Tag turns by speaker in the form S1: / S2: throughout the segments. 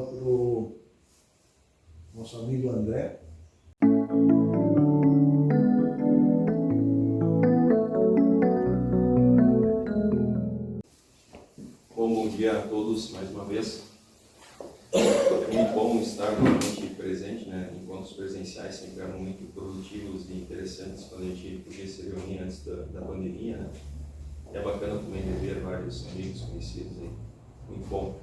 S1: palavra para o nosso amigo André.
S2: Bom dia a todos mais uma vez. É muito bom estar novamente presente, né? Encontros presenciais sempre eram muito produtivos e interessantes quando a gente podia se reunir antes da pandemia, né? E é bacana também rever vários amigos conhecidos aí. Muito bom.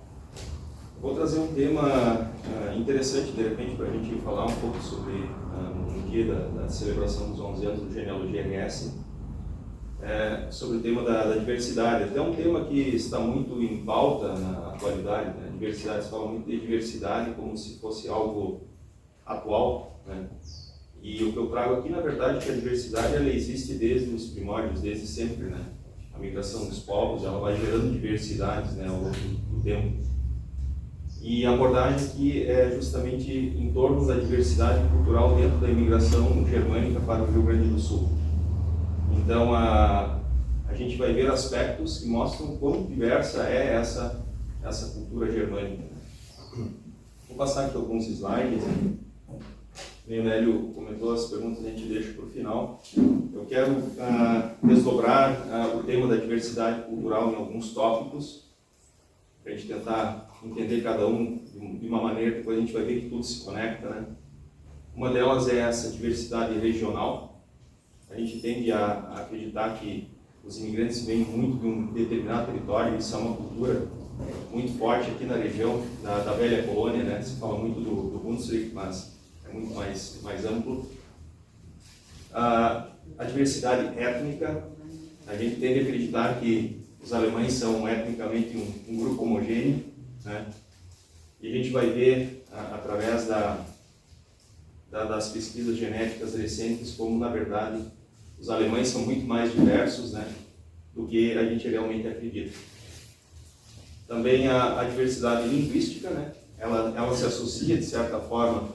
S2: Vou trazer um tema interessante, de repente, para a gente falar um pouco sobre, no dia da celebração dos 11 anos do Genealogia RS, sobre o tema da diversidade. Até um tema que está muito em pauta na atualidade, né? Diversidade, se fala muito de diversidade como se fosse algo atual, né? E o que eu trago aqui, na verdade, é que a diversidade ela existe desde os primórdios, desde sempre, né? A migração dos povos, ela vai gerando diversidades, né, ao longo do tempo. E a abordagem aqui é justamente em torno da diversidade cultural dentro da imigração germânica para o Rio Grande do Sul. Então, a gente vai ver aspectos que mostram quão diversa é essa cultura germânica. Vou passar aqui alguns slides. O Nélio comentou, as perguntas a gente deixa para o final. Eu quero desdobrar o tema da diversidade cultural em alguns tópicos, para a gente tentar entender cada um de uma maneira, depois a gente vai ver que tudo se conecta, né? Uma delas é essa diversidade regional. A gente tende a acreditar que os imigrantes vêm muito de um determinado território, isso é uma cultura muito forte aqui na região da velha colônia, né? Se fala muito do Brunswick, mas é muito mais amplo. A diversidade étnica, a gente tende a acreditar que os alemães são etnicamente um grupo homogêneo, né? E a gente vai ver, através das pesquisas genéticas recentes, como, na verdade, os alemães são muito mais diversos, né, do que a gente realmente acredita. Também a diversidade linguística, né, ela se associa, de certa forma,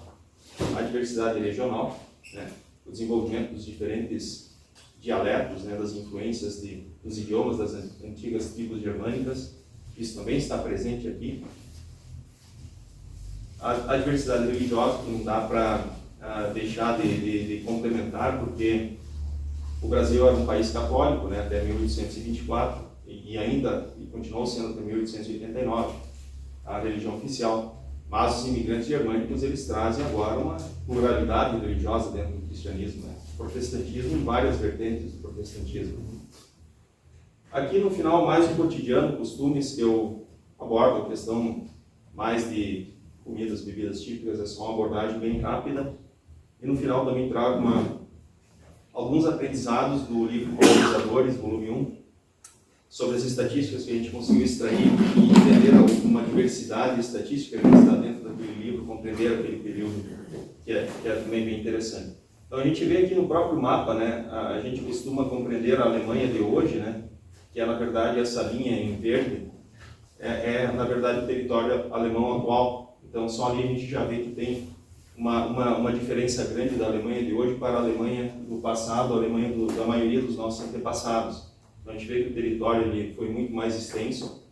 S2: à diversidade regional, né, o desenvolvimento dos diferentes dialetos, né, das influências dos idiomas das antigas tribos germânicas. Isso também está presente aqui. A diversidade religiosa, que não dá para deixar de complementar, porque o Brasil era um país católico, né, até 1824, e ainda continuou sendo até 1889 a religião oficial. Mas os imigrantes germânicos, eles trazem agora uma pluralidade religiosa dentro do cristianismo, né? Protestantismo e várias vertentes do protestantismo. Aqui no final, mais do cotidiano, costumes, eu abordo a questão mais de comidas, bebidas típicas, é só uma abordagem bem rápida. E no final também trago alguns aprendizados do livro Colonizadores, volume 1, sobre as estatísticas que a gente conseguiu extrair e entender uma diversidade estatística que está dentro daquele livro, compreender aquele período, que é também bem interessante. Então a gente vê aqui no próprio mapa, né, a gente costuma compreender a Alemanha de hoje, né, que é na verdade essa linha em verde, na verdade o território alemão atual. Então só ali a gente já vê que tem uma diferença grande da Alemanha de hoje para a Alemanha do passado, a Alemanha da maioria dos nossos antepassados. Então a gente vê que o território ele foi muito mais extenso.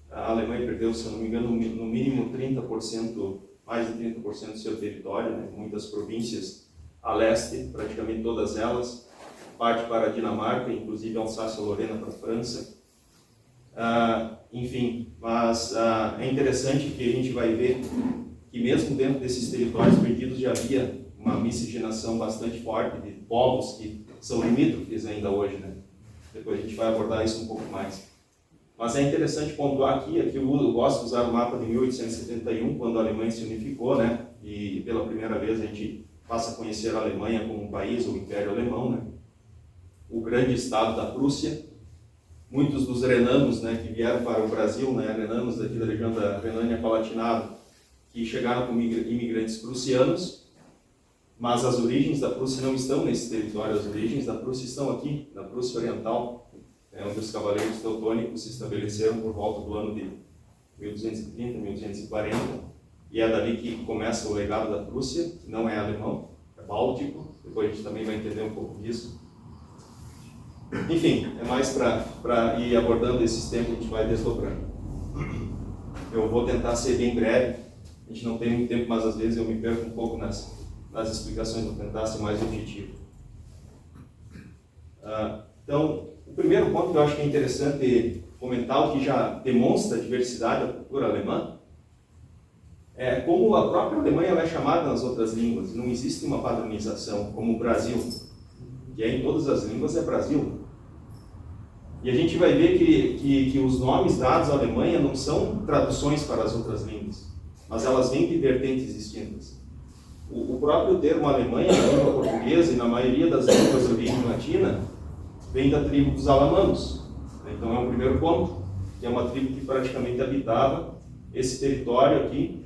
S2: A Alemanha perdeu, se eu não me engano, no mínimo 30%, mais de 30% do seu território, né? Muitas províncias a leste, praticamente todas elas, parte para a Dinamarca, inclusive Alsácia-Lorena para a França. Enfim, mas é interessante que a gente vai ver que mesmo dentro desses territórios perdidos já havia uma miscigenação bastante forte de povos que são limítrofes ainda hoje, né? Depois a gente vai abordar isso um pouco mais. Mas é interessante pontuar aqui eu gosto de usar o mapa de 1871, quando a Alemanha se unificou, né? E pela primeira vez a gente passa a conhecer a Alemanha como um país, o Império Alemão, né? O grande estado da Prússia. Muitos dos renanos, né, que vieram para o Brasil, né, renanos daqui da região da Renânia-Palatinado, que chegaram como imigrantes prussianos, mas as origens da Prússia não estão nesse território, as origens da Prússia estão aqui, na Prússia Oriental, onde os cavaleiros teutônicos se estabeleceram por volta do ano de 1230, 1240, e é dali que começa o legado da Prússia, não é alemão, é báltico, depois a gente também vai entender um pouco disso. Enfim, é mais para ir abordando esses temas que a gente vai desdobrando. Eu vou tentar ser bem breve, A gente não tem muito tempo, mas às vezes eu me perco um pouco nas explicações, vou tentar ser mais objetivo. Então, o primeiro ponto que eu acho que é interessante comentar, o que já demonstra a diversidade da cultura alemã, é como a própria Alemanha ela é chamada nas outras línguas. Não existe uma padronização, como o Brasil, que é em todas as línguas é Brasil. E a gente vai ver que os nomes dados à Alemanha não são traduções para as outras línguas, mas elas vêm de vertentes distintas. O próprio termo Alemanha, na língua portuguesa e na maioria das línguas de origem latina, vem da tribo dos alamanos. Então é o primeiro ponto, que é uma tribo que praticamente habitava esse território aqui,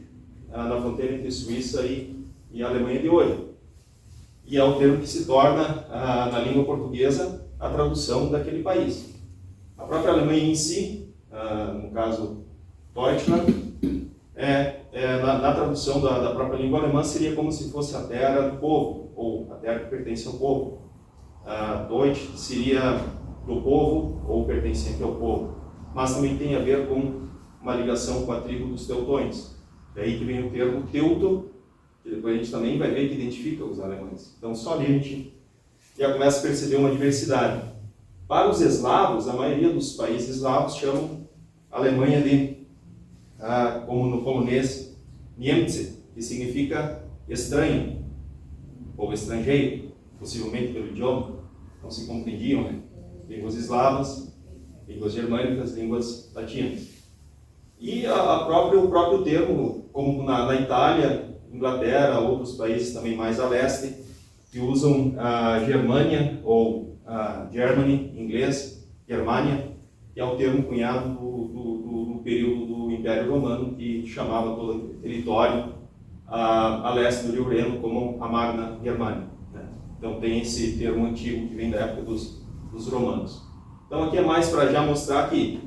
S2: na fronteira entre Suíça e a Alemanha de hoje. E é o termo que se torna, na língua portuguesa, a tradução daquele país. A própria Alemanha em si, no caso Deutschland, na tradução da própria língua alemã, seria como se fosse a terra do povo, ou a terra que pertence ao povo. Deutsch seria do povo, ou pertencente ao povo. Mas também tem a ver com uma ligação com a tribo dos teutões. Daí que vem o termo teuto, que depois a gente também vai ver que identifica os alemães. Então só ali a gente já começa a perceber uma diversidade. Para os eslavos, a maioria dos países eslavos chamam a Alemanha de, como no polonês, Niemcy, que significa estranho, ou estrangeiro, possivelmente pelo idioma, não se compreendiam, né? Línguas eslavas, línguas germânicas, línguas latinas. E o próprio termo, como na Itália, Inglaterra, outros países também mais a leste, que usam a Germânia, ou Germany, em inglês, Germânia, que é o termo cunhado do período do Império Romano, que chamava todo o território a leste do Rio Reno como a Magna Germânia. Né? Então tem esse termo antigo que vem da época dos romanos. Então aqui é mais para já mostrar que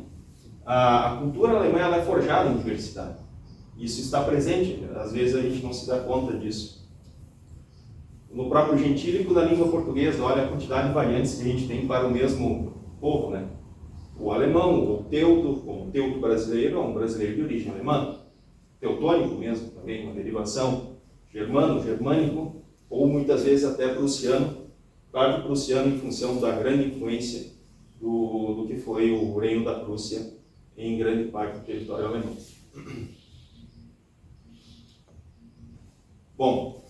S2: a cultura alemã ela é forjada em diversidade. Isso está presente, às vezes a gente não se dá conta disso. No próprio gentílico da língua portuguesa, olha a quantidade de variantes que a gente tem para o mesmo povo, né? O alemão, o teuto, como o teuto brasileiro, é um brasileiro de origem alemã. Teutônico mesmo, também uma derivação germano, germânico, ou muitas vezes até prussiano, claro que prussiano em função da grande influência do que foi o reino da Prússia em grande parte do território alemão. Bom,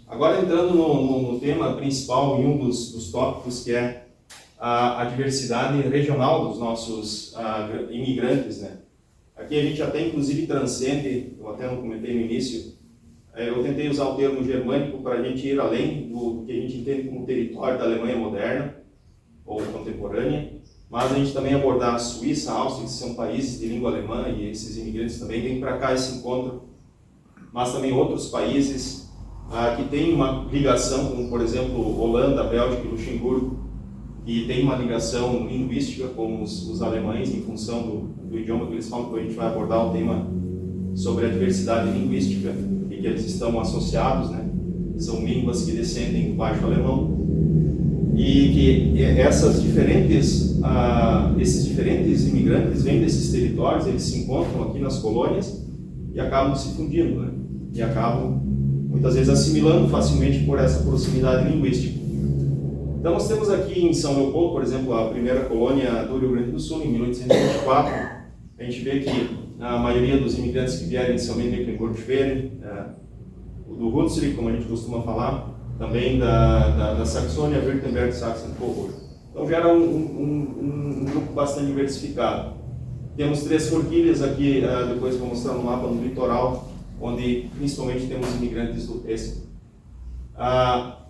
S2: agora entrando no tema principal, em um dos tópicos, que é a diversidade regional dos nossos imigrantes, né? Aqui a gente até inclusive transcende, eu até não comentei no início, eu tentei usar o termo germânico para a gente ir além do que a gente entende como território da Alemanha moderna ou contemporânea, mas a gente também abordar a Suíça, a Áustria, que são países de língua alemã, e esses imigrantes também vêm para cá esse encontro, mas também outros países que têm uma ligação, como por exemplo Holanda, Bélgica e Luxemburgo, que tem uma ligação linguística com os alemães em função do idioma que eles falam, que a gente vai abordar o tema sobre a diversidade linguística e que eles estão associados, né? São línguas que descendem do baixo alemão e que esses diferentes imigrantes vêm desses territórios, eles se encontram aqui nas colônias e acabam se fundindo, né? E acabam muitas vezes assimilando facilmente por essa proximidade linguística. Então nós temos aqui em São Leopoldo, por exemplo, a primeira colônia do Rio Grande do Sul, em 1824. A gente vê que a maioria dos imigrantes que vieram inicialmente de Mecklenburg-Schwerin, do Hunsrück, como a gente costuma falar, também da Saxônia, Württemberg, Sachsen-Coburg. Então já era um grupo bastante diversificado. Temos 3 forquilhas aqui, depois vou mostrar no mapa, no litoral, onde principalmente temos imigrantes do Hesse.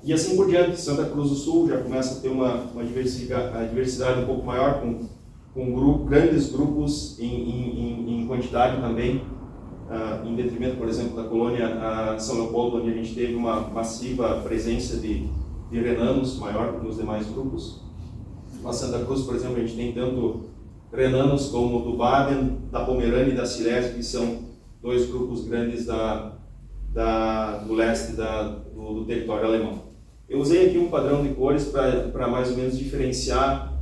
S2: E assim por diante, Santa Cruz do Sul já começa a ter uma diversidade um pouco maior, com grandes grupos em quantidade também, em detrimento, por exemplo, da colônia São Leopoldo, onde a gente teve uma massiva presença de renanos, maior que nos demais grupos. Na Santa Cruz, por exemplo, a gente tem tanto renanos como do Baden, da Pomerânia e da Silésia, que são 2 grupos grandes do leste do território alemão. Eu usei aqui um padrão de cores para mais ou menos diferenciar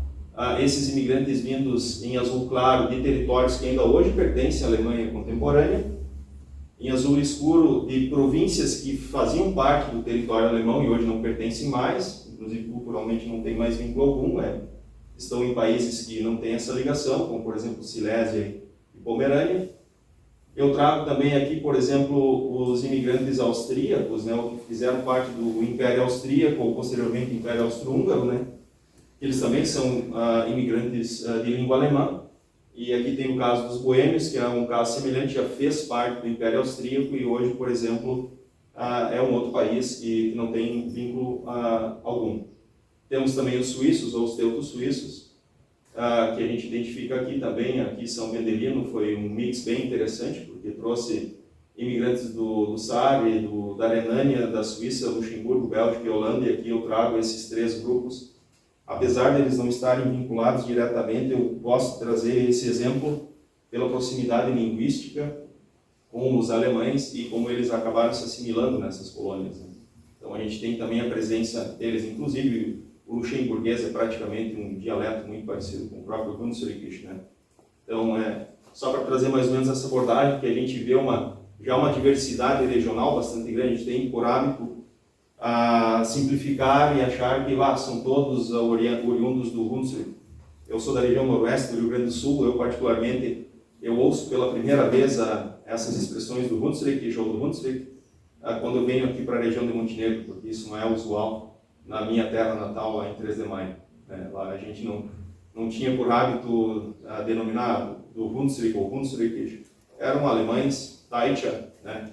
S2: esses imigrantes vindos em azul claro de territórios que ainda hoje pertencem à Alemanha contemporânea em azul escuro, de províncias que faziam parte do território alemão e hoje não pertencem mais, inclusive culturalmente não tem mais vínculo algum, estão em países que não têm essa ligação, como por exemplo Silésia e Pomerânia. Eu trago também aqui, por exemplo, os imigrantes austríacos, né, que fizeram parte do Império Austríaco ou posteriormente Império Austro-Húngaro, né. Eles também são imigrantes de língua alemã. E aqui tem o caso dos boêmios, que é um caso semelhante, já fez parte do Império Austríaco e hoje, por exemplo, é um outro país que não tem vínculo algum. Temos também os suíços, ou os teuto-suíços, que a gente identifica aqui também. Aqui São Bendelino foi um mix bem interessante, porque trouxe imigrantes do Saare, da Renânia, da Suíça, Luxemburgo, Bélgica e Holanda, e aqui eu trago esses 3 grupos. Apesar de eles não estarem vinculados diretamente, eu posso trazer esse exemplo pela proximidade linguística com os alemães e como eles acabaram se assimilando nessas colônias, né? Então a gente tem também a presença deles, inclusive o luxemburguês é praticamente um dialeto muito parecido com o próprio Hunsrückisch, né? Então só para trazer mais ou menos essa abordagem, que a gente vê já uma diversidade regional bastante grande. A gente tem por hábito a simplificar e achar que são todos oriundos do Hunsrück. Eu sou da região noroeste do Rio Grande do Sul, eu particularmente ouço pela primeira vez essas expressões do Hunsrück ou do Hunsrück quando eu venho aqui para a região de Montenegro, porque isso não é usual na minha terra natal, lá em 3 de Maio. Lá a gente não tinha por hábito denominar do Hunsrück ou Hunsrückisch. Eram alemães, Deutscher, né,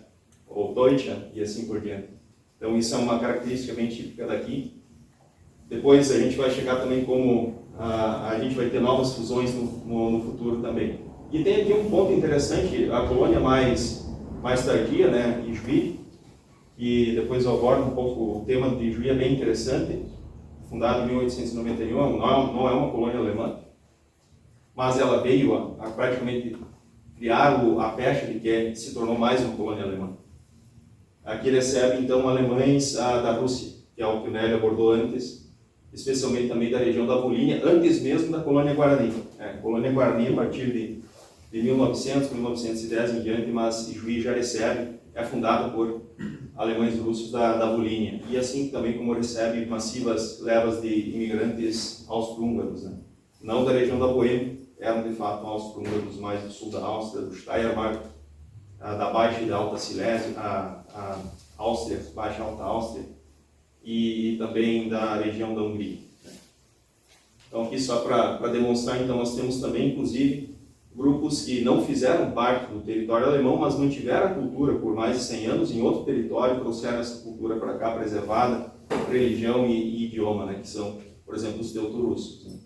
S2: ou Deutscher e assim por diante. Então isso é uma característica bem típica daqui. Depois a gente vai chegar também como a gente vai ter novas fusões no futuro também. E tem aqui um ponto interessante, a colônia mais tardia, né, Ijuí, que depois eu abordo um pouco o tema de Ijuí, é bem interessante, fundada em 1891, não é uma colônia alemã, mas ela veio a praticamente criar a Pest, que se tornou mais uma colônia alemã. Aqui recebe, então, alemães da Rússia, que é o que o Nélio abordou antes, especialmente também da região da Volínia, antes mesmo da colônia Guarani. Colônia Guarani a partir de 1900, 1910 em diante, mas Ijuí já recebe, é fundada por alemães russos da Volínia. E assim também como recebe massivas levas de imigrantes austro-húngaros, né? Não da região da Boêmia, eram de fato austro-húngaros mais do sul da Áustria, do Steiermark, da Baixa e da Alta Silésia, a Áustria, Baixa e Alta Áustria, e também da região da Hungria, né? Então aqui só para demonstrar, então nós temos também, inclusive, grupos que não fizeram parte do território alemão, mas mantiveram a cultura por mais de 100 anos em outro território, trouxeram essa cultura para cá preservada, religião e idioma, né? Que são, por exemplo, os teuto-russos, né?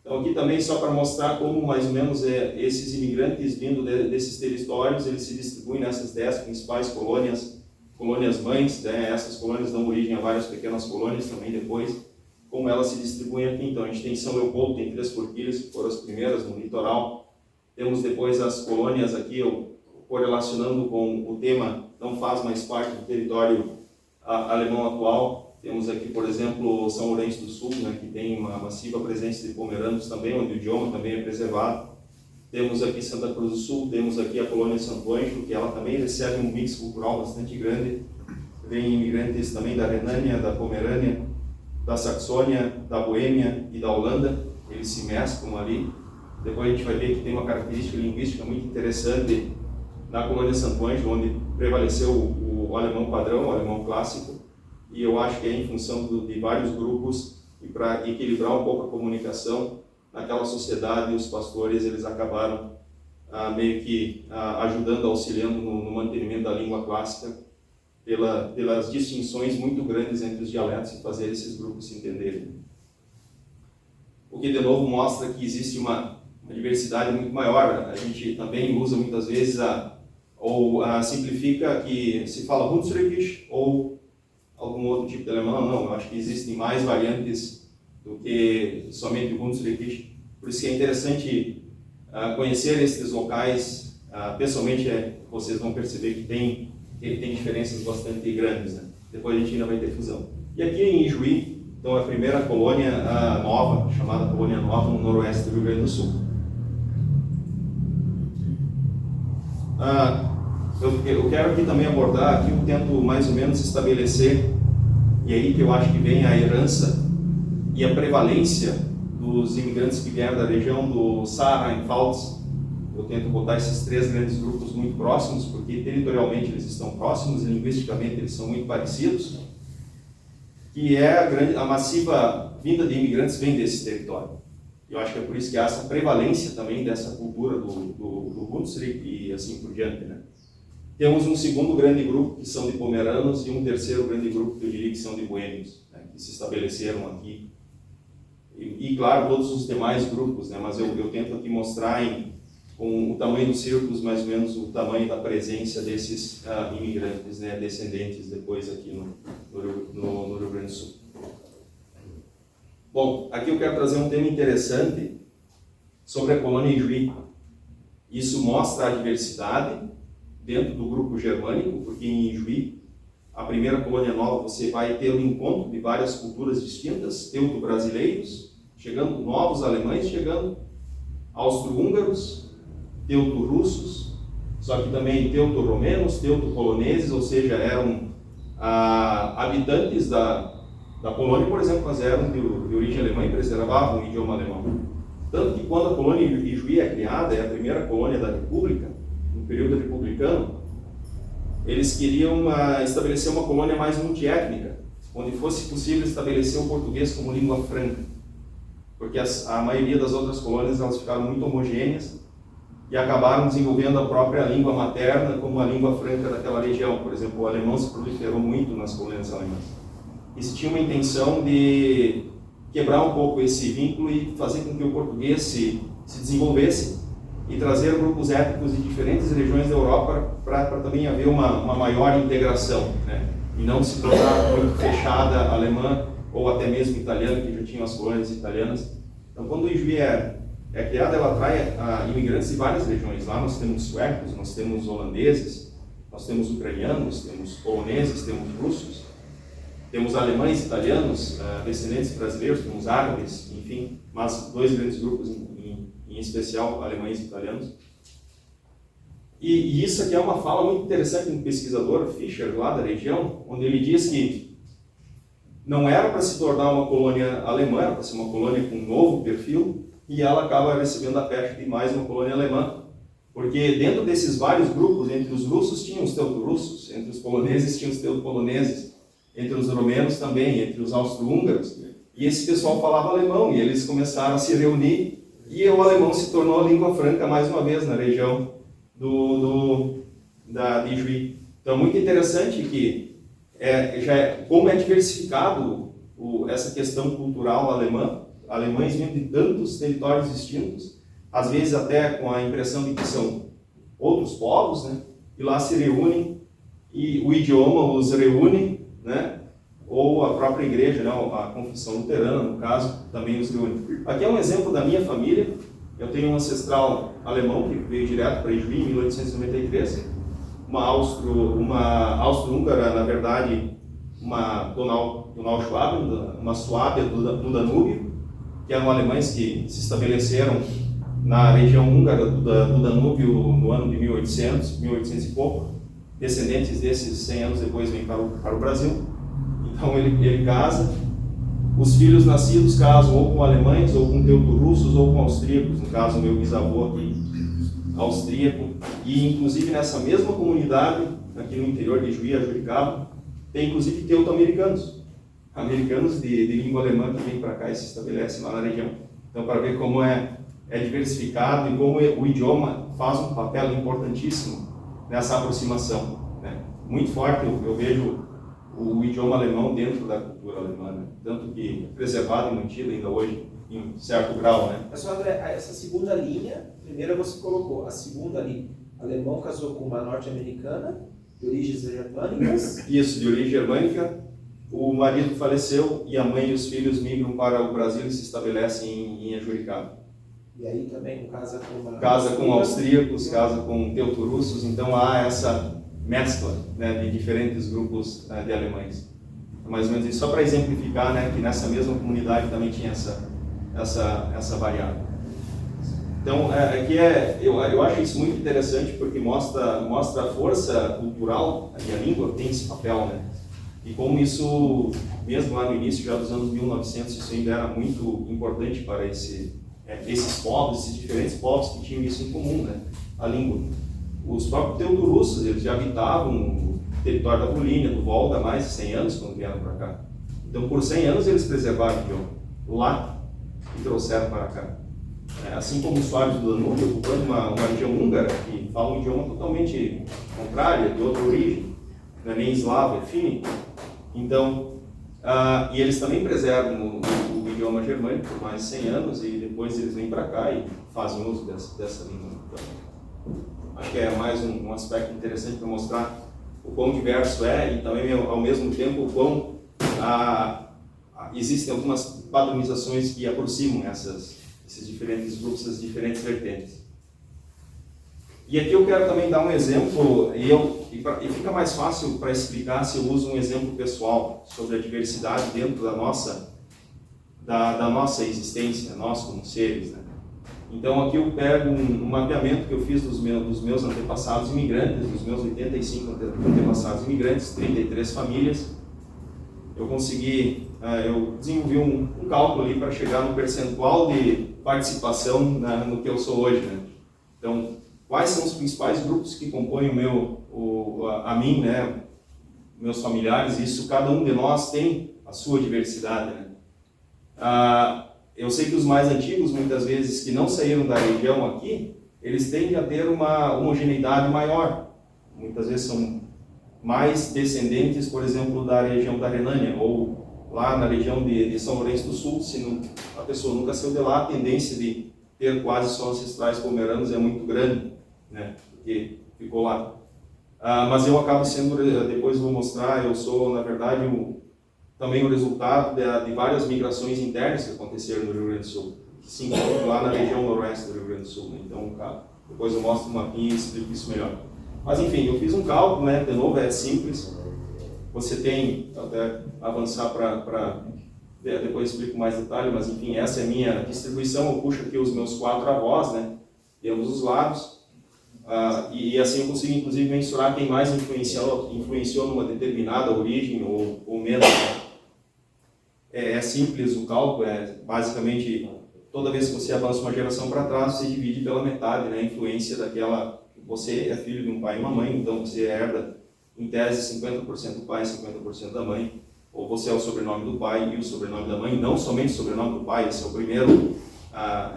S2: Então aqui também só para mostrar como mais ou menos esses imigrantes vindo desses territórios, eles se distribuem nessas 10 principais colônias mães, né? Essas colônias dão origem a várias pequenas colônias também depois, como elas se distribuem aqui. Então a gente tem São Leopoldo, tem 3 forquilhas, que foram as primeiras no litoral. Temos depois as colônias aqui, correlacionando com o tema, não faz mais parte do território alemão atual. Temos aqui, por exemplo, São Lourenço do Sul, né, que tem uma massiva presença de pomeranos também, onde o idioma também é preservado. Temos aqui Santa Cruz do Sul, temos aqui a colônia Santo Ângelo, que ela também recebe um mix cultural bastante grande. Vem imigrantes também da Renânia, da Pomerânia, da Saxônia, da Boêmia e da Holanda, eles se mesclam ali. Depois a gente vai ver que tem uma característica linguística muito interessante na colônia Santo Ângelo, onde prevaleceu o alemão padrão, o alemão clássico, e eu acho que é em função de vários grupos e para equilibrar um pouco a comunicação naquela sociedade, os pastores eles acabaram meio que ajudando, auxiliando no mantenimento da língua clássica pelas distinções muito grandes entre os dialetos e fazer esses grupos se entenderem. O que de novo mostra que existe uma diversidade muito maior. A gente também usa muitas vezes ou simplifica que se fala Hunsrückisch ou algum outro tipo de alemão. Não, eu acho que existem mais variantes do que somente o Hunsrückisch. Por isso que é interessante conhecer esses locais. Pessoalmente, vocês vão perceber que tem diferenças bastante grandes, né? Depois a gente ainda vai ter fusão. E aqui em Ijuí, então, é a primeira colônia nova, chamada Colônia Nova, no noroeste do Rio Grande do Sul. Eu quero aqui também abordar, aqui eu tento mais ou menos estabelecer, e aí que eu acho que vem a herança e a prevalência dos imigrantes que vieram da região do Saara-Pfalz. Eu tento botar esses três grandes grupos muito próximos, porque territorialmente eles estão próximos e linguisticamente eles são muito parecidos, que é a massiva vinda de imigrantes vem desse território. Eu acho que é por isso que há essa prevalência também dessa cultura do Hunsrück e assim por diante, né? Temos um segundo grande grupo que são de pomeranos e um terceiro grande grupo que eu diria que são de boêmios, né, que se estabeleceram aqui. E claro, todos os demais grupos, né, mas eu tento aqui mostrar com o tamanho dos círculos, mais ou menos o tamanho da presença desses imigrantes, né, descendentes depois aqui no Rio Grande do Sul. Bom, aqui eu quero trazer um tema interessante sobre a colônia Ijuí. Isso mostra a diversidade dentro do grupo germânico, porque em Ijuí, a primeira colônia nova, você vai ter o encontro de várias culturas distintas, teuto-brasileiros, chegando novos alemães, chegando austro-húngaros, teuto-russos, só que também teuto-romenos, teuto-poloneses, ou seja, eram habitantes da Polônia, por exemplo, mas eram de origem alemã e preservavam o idioma alemão. Tanto que quando a colônia Ijuí é criada, é a primeira colônia da República, no período republicano, eles queriam estabelecer uma colônia mais multiétnica, onde fosse possível estabelecer o português como língua franca, porque a maioria das outras colônias elas ficaram muito homogêneas e acabaram desenvolvendo a própria língua materna como a língua franca daquela região. Por exemplo, o alemão se proliferou muito nas colônias alemãs. E se tinha uma intenção de quebrar um pouco esse vínculo e fazer com que o português se desenvolvesse e trazer grupos étnicos de diferentes regiões da Europa para também haver uma maior integração, né? E não se tornar muito fechada alemã ou até mesmo italiana, que já tinham as colônias italianas. Então, quando o Ijuí é criada, ela atrai imigrantes de várias regiões. Lá nós temos suecos, nós temos holandeses, nós temos ucranianos, temos poloneses, temos russos, temos alemães, italianos, descendentes brasileiros, temos árabes, enfim, mas dois grandes grupos em especial alemães e italianos. E isso aqui é uma fala muito interessante de um pesquisador, Fischer, lá da região, onde ele diz que não era para se tornar uma colônia alemã, era para ser uma colônia com um novo perfil, e ela acaba recebendo a pecha de mais uma colônia alemã, porque dentro desses vários grupos, entre os russos tinham os teuto-russos, entre os poloneses tinham os teuto-poloneses, entre os romenos também, entre os austro-húngaros, e esse pessoal falava alemão, e eles começaram a se reunir, e o alemão se tornou a língua franca mais uma vez na região de Ijuí. Então é muito interessante que como é diversificado essa questão cultural alemã, alemães vindo de tantos territórios distintos, às vezes até com a impressão de que são outros povos, né? E lá se reúnem e o idioma os reúne, né? Ou a própria igreja, né? A confissão luterana, no caso, também os reúne. Aqui é um exemplo da minha família. Eu tenho um ancestral alemão que veio direto para Ijuí em 1893, uma austro-húngara, na verdade, uma Donauschwaben, uma Suábia do Danúbio, que eram alemães que se estabeleceram na região húngara do Danúbio no ano de 1800 e pouco. Descendentes desses 100 anos depois vêm para o Brasil. Então ele casa, os filhos nascidos casam ou com alemães, ou com teuto-russos, ou com austríacos, no caso meu bisavô aqui, austríaco, e inclusive nessa mesma comunidade, aqui no interior de Ijuí, Juricaba, tem inclusive teuto-americanos, americanos de língua alemã que vêm para cá e se estabelecem lá na região. Então, para ver como é diversificado e como o idioma faz um papel importantíssimo nessa aproximação, né? Muito forte, eu vejo o idioma alemão dentro da cultura alemã, né? Tanto que preservado e mantido ainda hoje em certo grau, né?
S3: Pessoal, André, essa segunda linha, primeira você colocou, a segunda ali, alemão casou com uma norte-americana, de origens germânicas.
S2: Isso, de origem germânica. O marido faleceu e a mãe e os filhos migram para o Brasil e se estabelecem em Juricaba.
S3: E aí também casa com uma...
S2: Casa com austríacos, casa com teuto-russos, então há essa mescla, né, de diferentes grupos de alemães. Mais ou menos isso, só para exemplificar, né, que nessa mesma comunidade também tinha essa variável. Então, eu acho isso muito interessante porque mostra a força cultural e a língua tem esse papel, né? E como isso, mesmo lá no início, já dos anos 1900, isso ainda era muito importante para esses povos, esses diferentes povos que tinham isso em comum, né? A língua. Os próprios teutorussos, eles já habitavam o território da Volínia, do Volga, há mais de 100 anos quando vieram para cá. Então, por 100 anos eles preservaram o idioma lá e trouxeram para cá. Assim como os suábios do Danúbio, ocupando uma região húngara, que fala um idioma totalmente contrário, de outra origem, não é nem eslavo, é fínico. Então, e eles também preservam o idioma germânico por mais de 100 anos e depois eles vêm para cá e fazem uso dessa língua. Então, acho que é mais um aspecto interessante para mostrar o quão diverso é e também, ao mesmo tempo, o quão existem algumas padronizações que aproximam esses diferentes grupos, essas diferentes vertentes. E aqui eu quero também dar um exemplo, e fica mais fácil para explicar se eu uso um exemplo pessoal sobre a diversidade dentro da nossa existência, nós como seres, né? Então aqui eu pego um mapeamento que eu fiz dos meus antepassados imigrantes, dos meus 85 antepassados imigrantes, 33 famílias. Eu desenvolvi um cálculo ali para chegar no percentual de participação no que eu sou hoje, né? Então, quais são os principais grupos que compõem a mim, né? Meus familiares, isso cada um de nós tem a sua diversidade, né? Eu sei que os mais antigos, muitas vezes, que não saíram da região aqui, eles tendem a ter uma homogeneidade maior. Muitas vezes são mais descendentes, por exemplo, da região da Renânia, ou lá na região de São Lourenço do Sul, se a pessoa nunca saiu de lá, a tendência de ter quase só ancestrais pomeranos é muito grande, né? Porque ficou lá. Mas eu acabo sendo, depois vou mostrar, eu sou, na verdade, também o resultado de várias migrações internas que aconteceram no Rio Grande do Sul, que se encontram lá na região noroeste do Rio Grande do Sul, né? Então, depois eu mostro um mapinha e explico isso melhor. Mas enfim, eu fiz um cálculo, né? De novo, é simples. Você tem, até avançar para depois eu explico mais detalhe, mas enfim, essa é a minha distribuição. Eu puxo aqui os meus 4 avós, né? De ambos os lados. E assim eu consigo, inclusive, mensurar quem mais influenciou numa determinada origem ou menos. É simples o cálculo, basicamente, toda vez que você avança uma geração para trás, você divide pela metade, né? A influência daquela... Você é filho de um pai e uma mãe, então você herda, em tese, 50% do pai e 50% da mãe. Ou você é o sobrenome do pai e o sobrenome da mãe, não somente o sobrenome do pai, esse é o primeiro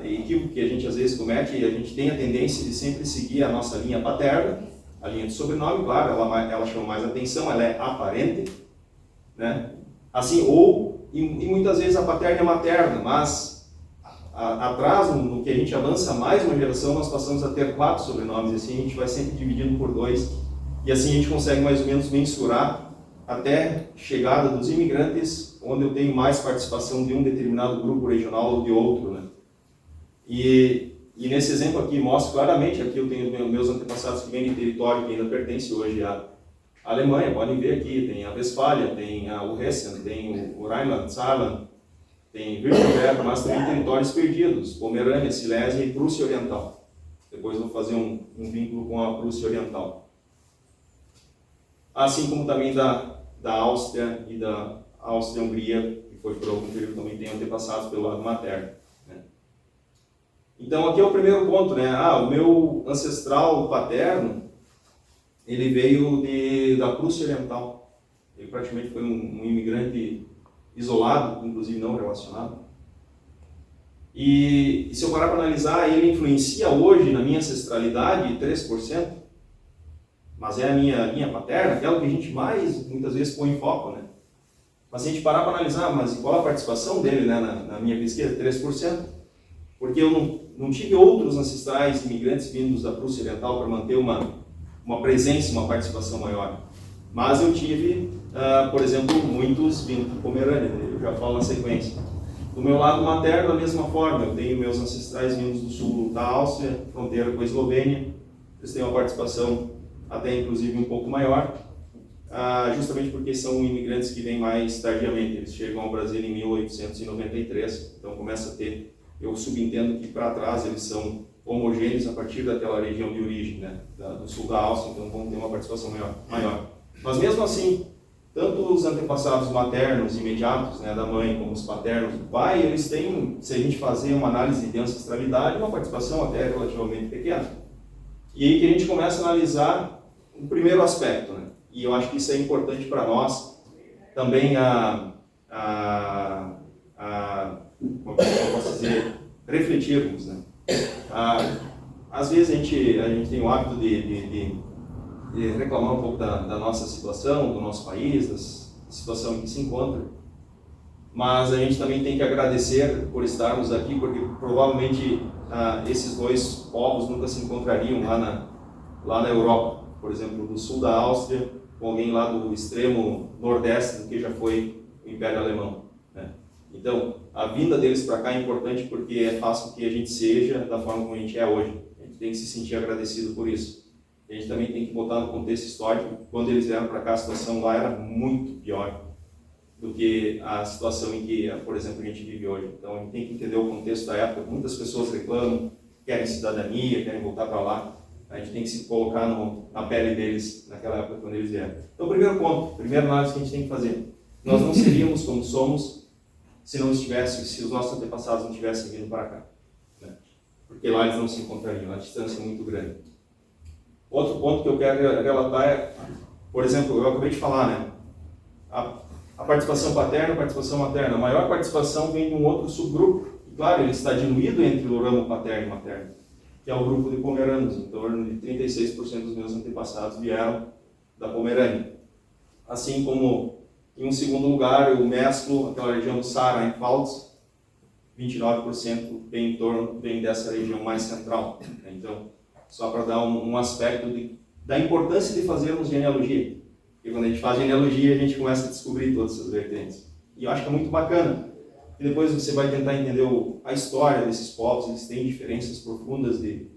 S2: equívoco que a gente às vezes comete. A gente tem a tendência de sempre seguir a nossa linha paterna, a linha de sobrenome, claro, ela chama mais atenção, ela é aparente, né? Assim, e muitas vezes a paterna é materna, mas atrás, no que a gente avança mais uma geração, nós passamos a ter 4 sobrenomes, e assim a gente vai sempre dividindo por 2, e assim a gente consegue mais ou menos mensurar até chegada dos imigrantes, onde eu tenho mais participação de um determinado grupo regional ou de outro, né? E nesse exemplo aqui, mostro claramente, aqui eu tenho meus antepassados que vêm de território que ainda pertence hoje à Alemanha, podem ver aqui, tem a Westfália, tem o Hessen, tem o Rheinland, Saarland, tem Württemberg, mas também territórios perdidos, Pomerânia, Silésia e Prússia Oriental. Depois vou fazer um vínculo com a Prússia Oriental. Assim como também da Áustria e da Áustria-Hungria, que foi por algum período também tem antepassados pelo lado materno, né? Então aqui é o primeiro ponto, né? O meu ancestral paterno, ele veio da Prússia Oriental. Ele praticamente foi um imigrante isolado, inclusive não relacionado. E se eu parar para analisar, ele influencia hoje na minha ancestralidade 3%, mas é a minha linha paterna, aquela que a gente mais, muitas vezes, põe em foco, né? Mas se a gente parar para analisar, mas qual a participação dele, né, na minha pesquisa? 3%. Porque eu não tive outros ancestrais imigrantes vindos da Prússia Oriental para manter uma presença, uma participação maior. Mas eu tive, por exemplo, muitos vindos de Pomerânia, eu já falo na sequência. Do meu lado materno, da mesma forma, eu tenho meus ancestrais vindos do sul da Áustria, fronteira com a Eslovênia, eles têm uma participação até inclusive um pouco maior, justamente porque são imigrantes que vêm mais tardiamente, eles chegam ao Brasil em 1893, então começa a ter, eu subentendo que para trás eles são homogêneos a partir daquela região de origem, né, do sul da Áustria, então vão ter uma participação maior. Mas mesmo assim, tanto os antepassados maternos imediatos, né, da mãe, como os paternos do pai, eles têm, se a gente fazer uma análise de ancestralidade, uma participação até relativamente pequena. E aí que a gente começa a analisar o primeiro aspecto, né? E eu acho que isso é importante para nós também como eu posso dizer, refletirmos, né? Às vezes a gente tem o hábito de reclamar um pouco da nossa situação, do nosso país, da situação em que se encontra, mas a gente também tem que agradecer por estarmos aqui, porque provavelmente esses dois povos nunca se encontrariam lá na Europa, por exemplo, do sul da Áustria, com alguém lá do extremo nordeste do que já foi o Império Alemão, né? Então, a vinda deles para cá é importante porque faz com que a gente seja da forma como a gente é hoje. A gente tem que se sentir agradecido por isso. A gente também tem que botar no contexto histórico, quando eles vieram para cá, a situação lá era muito pior do que a situação em que, por exemplo, a gente vive hoje. Então, a gente tem que entender o contexto da época. Muitas pessoas reclamam, querem cidadania, querem voltar para lá. A gente tem que se colocar na pele deles naquela época quando eles vieram. Então, primeiro ponto, primeira análise que a gente tem que fazer. Nós não seríamos como somos se os nossos antepassados não tivessem vindo para cá, né? Porque lá eles não se encontrariam, a distância é muito grande. Outro ponto que eu quero relatar é, por exemplo, eu acabei de falar, né? A participação paterna, a participação materna. A maior participação vem de um outro subgrupo, e claro, ele está diluído entre o ramo paterno e materno, que é o grupo de pomeranos. Em torno de 36% dos meus antepassados vieram da Pomerânia. Assim como, em um segundo lugar, eu mesclo aquela região do Saara-Rheinpfalz, 29% vem dessa região mais central. Então, só para dar um aspecto da importância de fazermos genealogia. Porque quando a gente faz genealogia, a gente começa a descobrir todas essas vertentes. E eu acho que é muito bacana. E depois você vai tentar entender a história desses povos, eles têm diferenças profundas de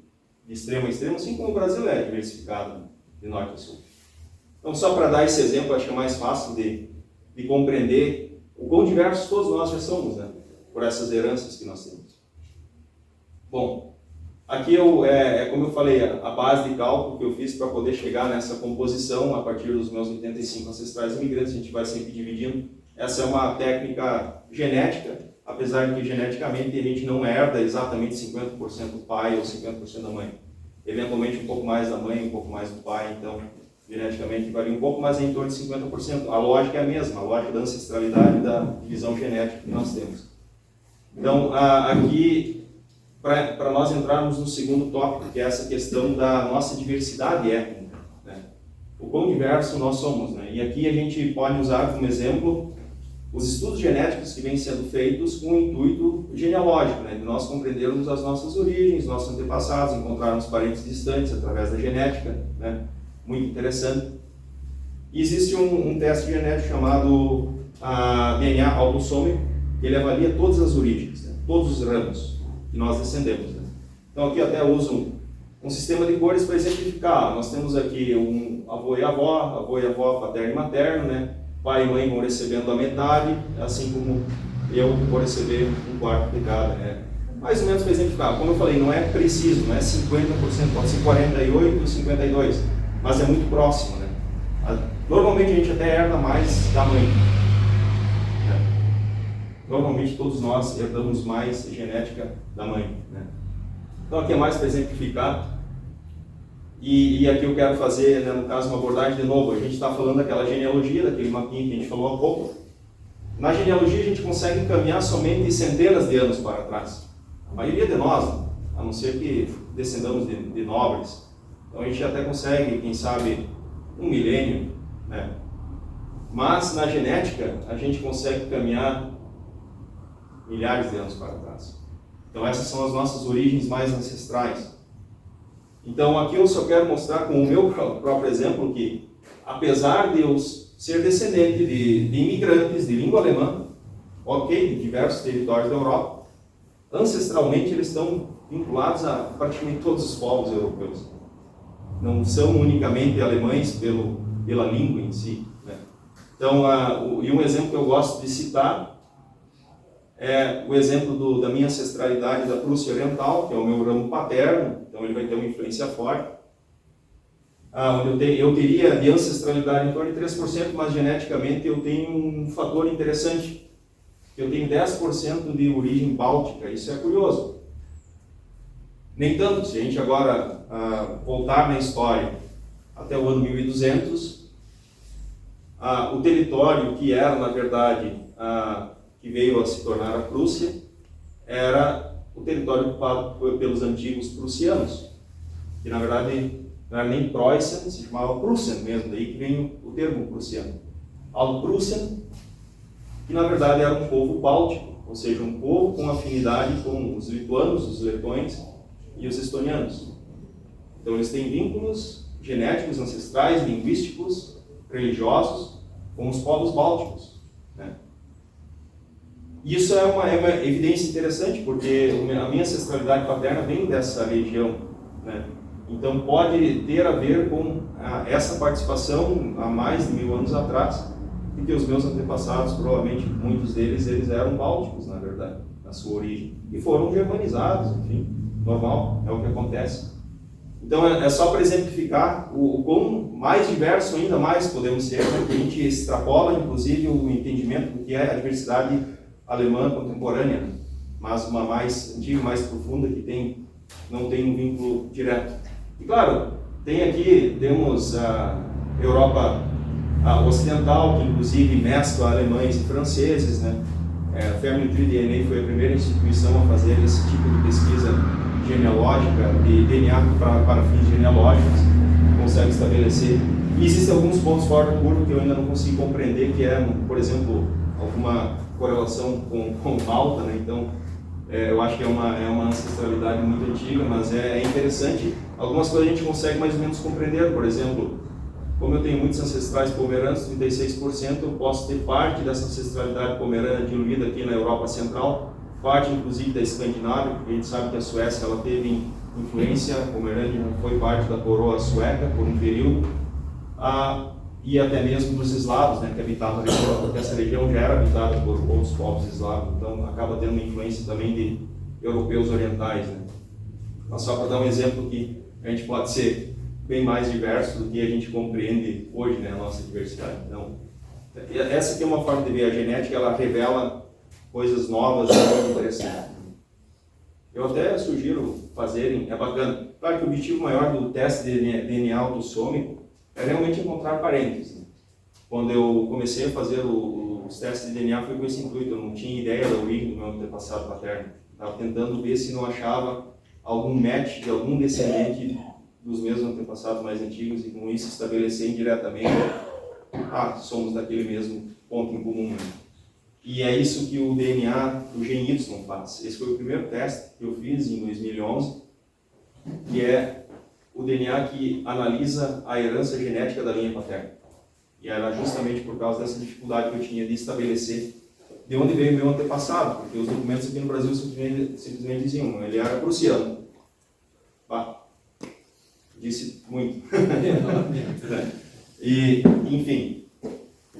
S2: extremo a extremo, assim como o Brasil é diversificado de norte a sul. Então, só para dar esse exemplo, acho que é mais fácil de compreender o quão diversos todos nós já somos, né? Por essas heranças que nós temos. Bom, aqui como eu falei, a base de cálculo que eu fiz para poder chegar nessa composição a partir dos meus 85 ancestrais imigrantes, a gente vai sempre dividindo. Essa é uma técnica genética, apesar de que geneticamente a gente não herda exatamente 50% do pai ou 50% da mãe. Eventualmente um pouco mais da mãe, um pouco mais do pai, então geneticamente varia um pouco, mas é em torno de 50%. A lógica é a mesma, a lógica da ancestralidade e da divisão genética que nós temos. Então, aqui, para nós entrarmos no segundo tópico, que é essa questão da nossa diversidade étnica, né? O quão diverso nós somos, né? E aqui a gente pode usar como exemplo os estudos genéticos que vêm sendo feitos com o intuito genealógico, né? De nós compreendermos as nossas origens, nossos antepassados, encontrarmos parentes distantes através da genética, né? Muito interessante. E existe um teste genético chamado DNA autossômico, que ele avalia todas as origens, né? Todos os ramos que nós descendemos, né? Então aqui eu até uso um sistema de cores para exemplificar. Nós temos aqui um avô e avó, paterno e materno, né? Pai e mãe vão recebendo a metade, assim como eu vou receber um quarto de cada, né? Mais ou menos para exemplificar. Como eu falei, não é preciso, não é 50%, pode ser 48% ou 52%, mas é muito próximo, né? Normalmente a gente até herda mais da mãe. Normalmente todos nós herdamos mais genética da mãe, né? Então aqui é mais para exemplificar. E aqui eu quero fazer, né, no caso, uma abordagem de novo. A gente está falando daquela genealogia, daquele mapinha que a gente falou há pouco. Na genealogia a gente consegue caminhar somente centenas de anos para trás. A maioria de nós, a não ser que descendamos de nobres. Então a gente até consegue, quem sabe, 1 milênio, né? Mas na genética a gente consegue caminhar milhares de anos para trás. Então essas são as nossas origens mais ancestrais. Então aqui eu só quero mostrar com o meu próprio exemplo que, apesar de eu ser descendente de imigrantes de língua alemã, ok, de diversos territórios da Europa, ancestralmente eles estão vinculados a praticamente todos os povos europeus. Não são unicamente alemães pela língua em si, né? Então, e um exemplo que eu gosto de citar é o exemplo da minha ancestralidade da Prússia Oriental, que é o meu ramo paterno, então ele vai ter uma influência forte. Onde eu teria de ancestralidade em torno de 3%, mas geneticamente eu tenho um fator interessante, que eu tenho 10% de origem báltica, isso é curioso. Nem tanto, se a gente agora voltar na história até o ano 1200, o território que era, na verdade, que veio a se tornar a Prússia, era o território ocupado pelos antigos prussianos, que na verdade não era nem Preußen, se chamava Prussen mesmo, daí que vem o termo prussiano. Alt-Prussen, que na verdade era um povo báltico, ou seja, um povo com afinidade com os lituanos, os letões e os estonianos. Então eles têm vínculos genéticos, ancestrais, linguísticos, religiosos com os povos bálticos, né? Isso é uma evidência interessante, porque a minha ancestralidade paterna vem dessa região, né? Então pode ter a ver com essa participação há mais de 1000 anos atrás, porque os meus antepassados, provavelmente muitos deles, eles eram bálticos, na verdade, na sua origem, e foram germanizados, enfim, normal, é o que acontece. Então é só para exemplificar o quão mais diverso ainda mais podemos ser, né? Que a gente extrapola, inclusive, o entendimento do que é a diversidade alemã contemporânea, mas uma mais antiga, mais profunda, que não tem um vínculo direto. E claro, temos a Europa ocidental, que inclusive mescla alemães e franceses, né? A Family Tree DNA foi a primeira instituição a fazer esse tipo de pesquisa genealógica, de DNA para fins genealógicos, consegue estabelecer. E existem alguns pontos fora da curva que eu ainda não consigo compreender, que é, por exemplo, alguma correlação com Malta, né? Então, eu acho que é uma ancestralidade muito antiga, mas é interessante. Algumas coisas a gente consegue mais ou menos compreender. Por exemplo, como eu tenho muitos ancestrais pomeranos, 36%, eu posso ter parte dessa ancestralidade pomerana diluída aqui na Europa Central, parte inclusive da Escandinávia, porque a gente sabe que a Suécia ela teve influência, a Pomerânia foi parte da coroa sueca por um período, e até mesmo dos eslavos, né, que habitavam a região, porque essa região já era habitada por outros povos eslavos, então acaba tendo uma influência também de europeus orientais, né. Mas só para dar um exemplo que a gente pode ser bem mais diverso do que a gente compreende hoje, né, a nossa diversidade. Então, essa aqui é uma forma de ver a genética, ela revela coisas novas e muito interessantes. Eu até sugiro fazerem, é bacana. Claro que o objetivo maior do teste de DNA autossômico é realmente encontrar parentes, né? Quando eu comecei a fazer os testes de DNA foi com esse intuito, eu não tinha ideia da origem do meu antepassado paterno. Estava tentando ver se não achava algum match de algum descendente dos meus antepassados mais antigos e com isso estabelecer indiretamente, somos daquele mesmo ponto em comum, né? E é isso que o DNA do Gen Y faz. Esse foi o primeiro teste que eu fiz em 2011, que é o DNA que analisa a herança genética da linha paterna. E era justamente por causa dessa dificuldade que eu tinha de estabelecer de onde veio o meu antepassado, porque os documentos aqui no Brasil simplesmente diziam, ele era prussiano. Disse muito. E, enfim.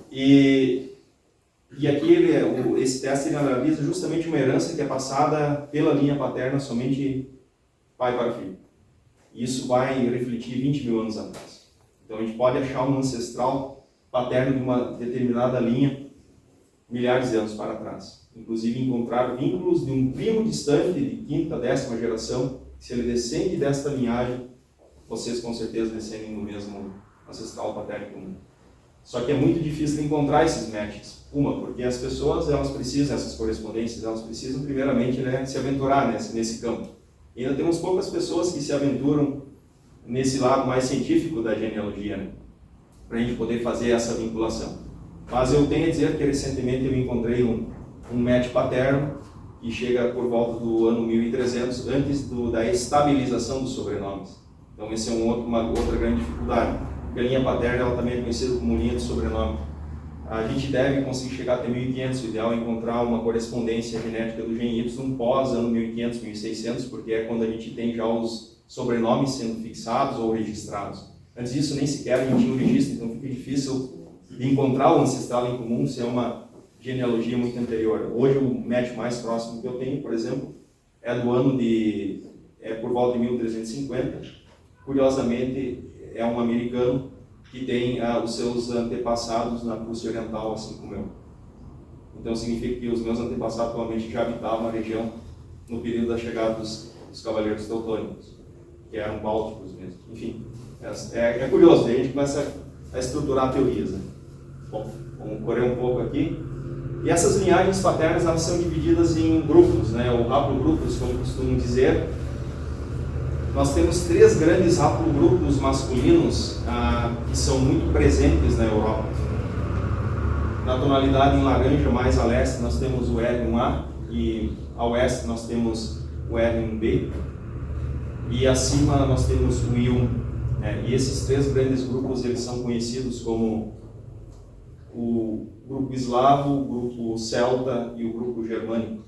S2: E aqui esse teste ele analisa justamente uma herança que é passada pela linha paterna somente pai para filho. Isso vai refletir 20 mil anos atrás. Então a gente pode achar um ancestral paterno de uma determinada linha milhares de anos para trás. Inclusive encontrar vínculos de um primo distante de quinta, 10ª geração, se ele descende desta linhagem, vocês com certeza descendem no mesmo ancestral paterno comum. Só que é muito difícil de encontrar esses matches. Porque as pessoas, elas precisam, essas correspondências, elas precisam primeiramente, né, se aventurar nesse campo. E ainda temos poucas pessoas que se aventuram nesse lado mais científico da genealogia, né, para a gente poder fazer essa vinculação. Mas eu tenho a dizer que recentemente eu encontrei um match paterno que chega por volta do ano 1300, antes da estabilização dos sobrenomes. Então esse é uma outra grande dificuldade. Porque a linha paterna ela também é conhecida como linha de sobrenome. A gente deve conseguir chegar até 1500, o ideal é encontrar uma correspondência genética do Gen Y pós ano 1500, 1600, porque é quando a gente tem já os sobrenomes sendo fixados ou registrados. Antes disso nem sequer a gente tinha um registro, então fica difícil de encontrar o ancestral em comum, se é uma genealogia muito anterior. Hoje o match mais próximo que eu tenho, por exemplo, é do ano por volta de 1350. Curiosamente, é um americano que tem os seus antepassados na Prússia Oriental, assim como eu. Então significa que os meus antepassados provavelmente já habitavam a região no período da chegada dos cavaleiros teutônicos, que eram bálticos mesmo. Enfim, é curioso, daí a gente começa a estruturar teorias, né? Bom, vamos correr um pouco aqui. E essas linhagens paternas, elas são divididas em grupos, né? Ou haplogrupos, como costumam dizer. Nós temos 3 grandes haplogrupos masculinos que são muito presentes na Europa. Na tonalidade em laranja, mais a leste, nós temos o R1A, e a oeste nós temos o R1B, e acima nós temos o I1. E esses 3 grandes grupos, eles são conhecidos como o grupo eslavo, o grupo celta e o grupo germânico.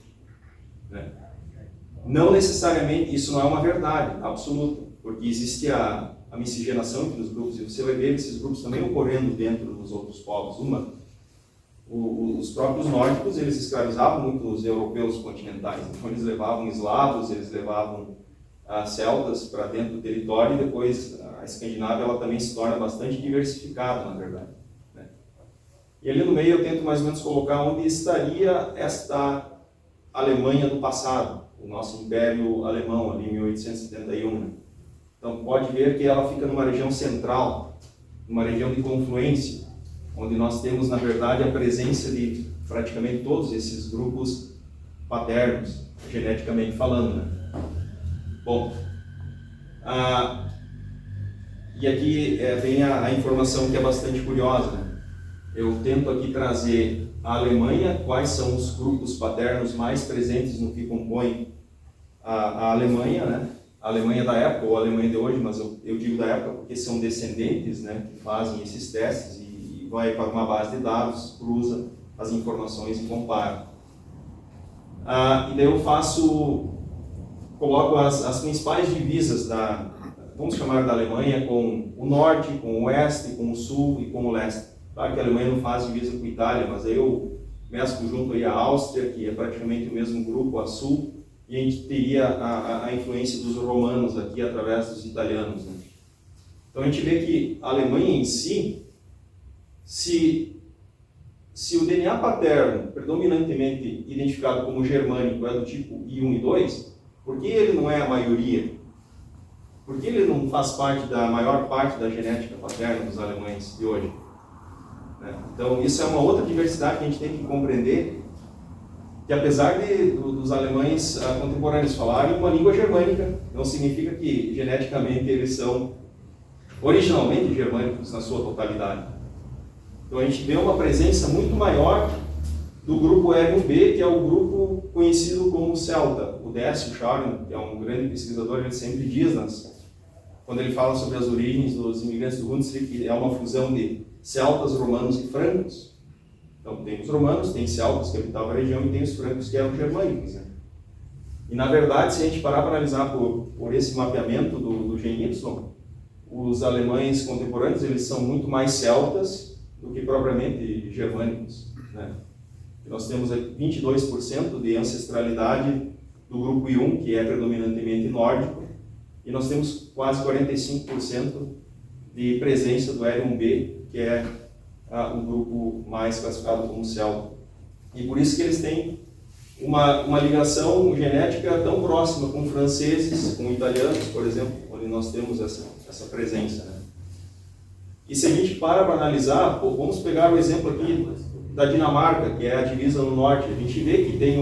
S2: Não necessariamente, isso não é uma verdade absoluta, porque existe a miscigenação entre os grupos, e você vai ver esses grupos também ocorrendo dentro dos outros povos. Os próprios nórdicos, eles escravizavam muito os europeus continentais, então eles levavam eslavos, eles levavam celtas para dentro do território, e depois a Escandinávia ela também se torna bastante diversificada, na verdade. E ali no meio eu tento mais ou menos colocar onde estaria esta Alemanha do passado, o nosso Império Alemão, ali em 1871. Então pode ver que ela fica numa região central, numa região de confluência, onde nós temos, na verdade, a presença de praticamente todos esses grupos paternos, geneticamente falando. Bom, e aqui vem a informação que é bastante curiosa. Eu tento aqui trazer a Alemanha, quais são os grupos paternos mais presentes no que compõe a Alemanha, né? A Alemanha da época, ou a Alemanha de hoje, mas eu digo da época porque são descendentes, né, que fazem esses testes e vai para uma base de dados, cruza as informações e compara. E daí eu coloco as principais divisas vamos chamar da Alemanha, com o norte, com o oeste, com o sul e com o leste. Claro que a Alemanha não faz divisa com a Itália, mas aí eu mesclo junto aí a Áustria, que é praticamente o mesmo grupo a sul, e a gente teria a influência dos romanos aqui através dos italianos. Né? Então a gente vê que a Alemanha em si, se o DNA paterno, predominantemente identificado como germânico, é do tipo I1 e 2, por que ele não é a maioria? Por que ele não faz parte da maior parte da genética paterna dos alemães de hoje? Então isso é uma outra diversidade que a gente tem que compreender, que apesar dos alemães contemporâneos falarem uma língua germânica, não significa que geneticamente eles são originalmente germânicos na sua totalidade. Então a gente vê uma presença muito maior do grupo R1B, que é o grupo conhecido como celta. O Décio Scharner, que é um grande pesquisador, ele sempre diz, quando ele fala sobre as origens dos imigrantes do Hunsrück, que é uma fusão de celtas, romanos e francos. Então tem os romanos, tem celtas que habitavam a região e tem os francos que eram germânicos. Né? E na verdade, se a gente parar para analisar por esse mapeamento do GY, os alemães contemporâneos eles são muito mais celtas do que propriamente germânicos. Né? Nós temos 22% de ancestralidade do grupo I1, que é predominantemente nórdico, e nós temos quase 45% de presença do R1B, que é o grupo mais classificado como celta. E por isso que eles têm uma ligação genética tão próxima com franceses, com italianos, por exemplo, onde nós temos essa presença. Né? E se a gente para analisar, vamos pegar o exemplo aqui da Dinamarca, que é a divisa no norte, a gente vê que tem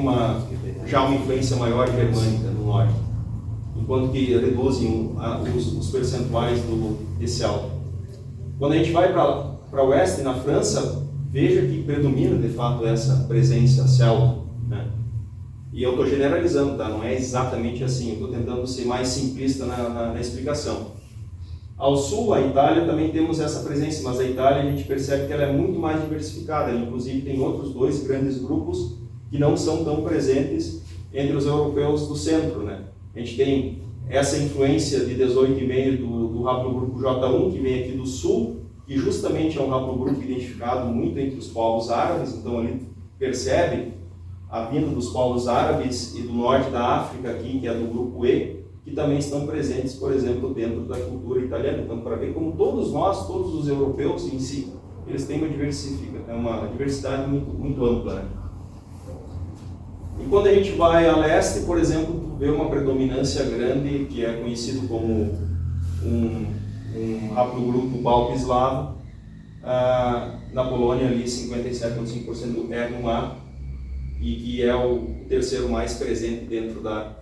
S2: já uma influência maior germânica no norte, enquanto que reduzem os percentuais desse alto. Quando a gente vai para o oeste, na França, veja que predomina de fato essa presença celta. Né? E eu estou generalizando, tá? Não é exatamente assim, eu estou tentando ser mais simplista na explicação. Ao sul, a Itália, também temos essa presença, mas a Itália a gente percebe que ela é muito mais diversificada, ela, inclusive tem outros 2 grandes grupos que não são tão presentes entre os europeus do centro. Né? A gente tem essa influência de 18,5 do haplogrupo J1, que vem aqui do sul, que justamente é um haplogrupo identificado muito entre os povos árabes, então ali percebe a vinda dos povos árabes e do norte da África aqui, que é do grupo E, que também estão presentes, por exemplo, dentro da cultura italiana. Então, para ver como todos nós, todos os europeus em si, eles têm uma diversidade muito, muito ampla, né? E quando a gente vai a leste, por exemplo, tu vê uma predominância grande, que é conhecido como um haplogrupo balco-eslavo. Na Polônia, ali, 57,5% é no A, e que é o terceiro mais presente dentro da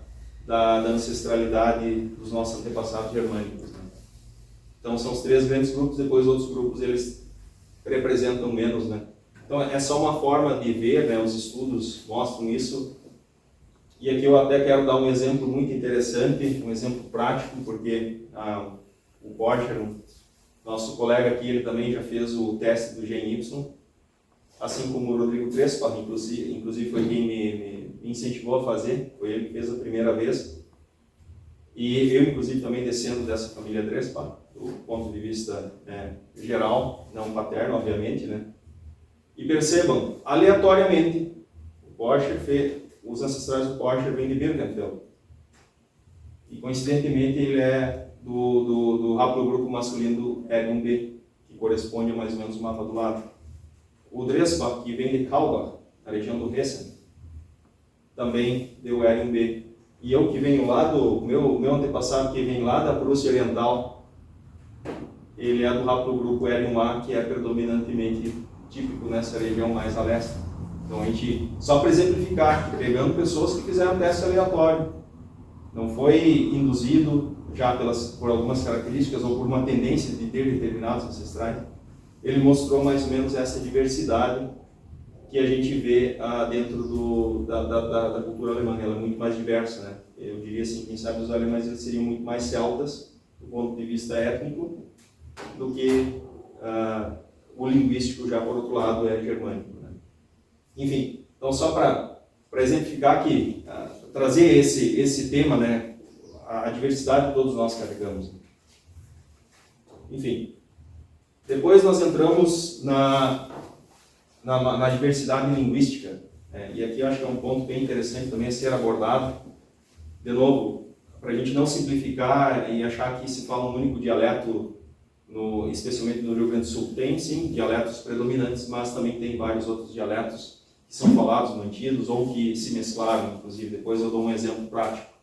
S2: ancestralidade dos nossos antepassados germânicos, né? Então, são os três grandes grupos, depois outros grupos eles representam menos, né? Então, é só uma forma de ver, né? Os estudos mostram isso. E aqui eu até quero dar um exemplo muito interessante, um exemplo prático, porque o Borcher, nosso colega aqui, ele também já fez o teste do gene Y, assim como o Rodrigo Trespa, inclusive foi quem me incentivou a fazer, foi ele que fez a primeira vez. E eu, inclusive, também descendo dessa família Trespa, do ponto de vista geral, não paterno, obviamente, né? E percebam, aleatoriamente, os ancestrais do Borcher vêm de Birkenfeld. E, coincidentemente, ele é do haplogrupo masculino do R1b, que corresponde a mais ou menos o mapa do lado. O Drespa, que vem de Kaubach, na região do Hessen, também deu R1b. E eu que venho lá meu antepassado que vem lá da Prússia Oriental, ele é do haplogrupo R1a, que é predominantemente típico nessa região mais a leste. Então a gente, só para exemplificar, pegando pessoas que fizeram teste aleatório, não foi induzido já por algumas características ou por uma tendência de ter determinados ancestrais, ele mostrou mais ou menos essa diversidade que a gente vê dentro da cultura alemã. Ela é muito mais diversa, né? Eu diria assim, quem sabe os alemães eles seriam muito mais celtas, do ponto de vista étnico, do que o linguístico já por outro lado é germânico, né? Enfim, então só para exemplificar aqui, trazer esse tema, né? A diversidade que todos nós carregamos. Enfim, depois nós entramos na diversidade linguística, e aqui eu acho que é um ponto bem interessante também a ser abordado. De novo, para a gente não simplificar e achar que se fala um único dialeto, especialmente no Rio Grande do Sul, tem sim dialetos predominantes, mas também tem vários outros dialetos que são falados, mantidos ou que se mesclaram, inclusive. Depois eu dou um exemplo prático.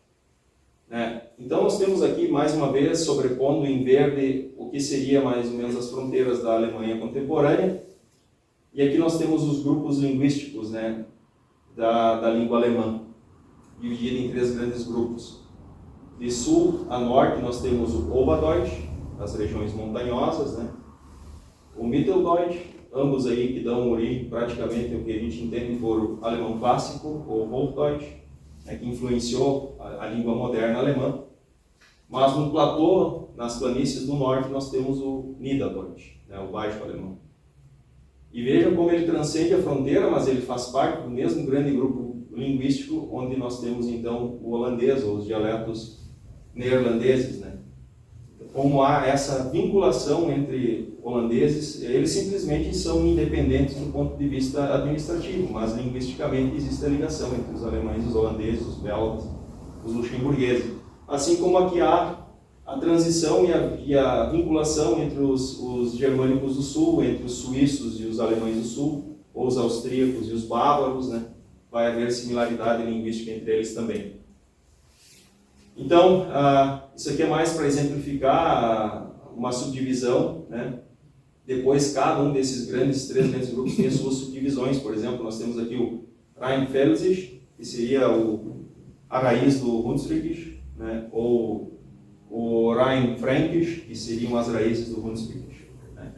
S2: Então nós temos aqui, mais uma vez, sobrepondo em verde o que seria mais ou menos as fronteiras da Alemanha contemporânea. E aqui nós temos os grupos linguísticos, né, da língua alemã, dividido em três grandes grupos. De sul a norte nós temos o Oberdeutsch, as regiões montanhosas, né, o Mitteldeutsch, ambos aí que dão origem praticamente ao que a gente entende por alemão clássico, ou Hochdeutsch, que influenciou a língua moderna alemã. Mas no platô, nas planícies do norte, nós temos o Niederdeutsch, né, o baixo alemão. E vejam como ele transcende a fronteira, mas ele faz parte do mesmo grande grupo linguístico, onde nós temos então o holandês, ou os dialetos neerlandeses, né? Como há essa vinculação entre holandeses, eles simplesmente são independentes do ponto de vista administrativo, mas linguisticamente existe a ligação entre os alemães, os holandeses, os belgas, os luxemburgueses. Assim como aqui há a transição e a vinculação entre os germânicos do sul, entre os suíços e os alemães do sul, ou os austríacos e os bávaros, né? Vai haver similaridade linguística entre eles também. Então, isso aqui é mais para exemplificar uma subdivisão, né? Depois, cada um desses três grandes grupos tem as suas subdivisões. Por exemplo, nós temos aqui o Rheinfelsisch, que seria a raiz do Hunsrückisch, né? Ou o Rheinfränkisch, que seriam as raízes do Hunsrückisch, né?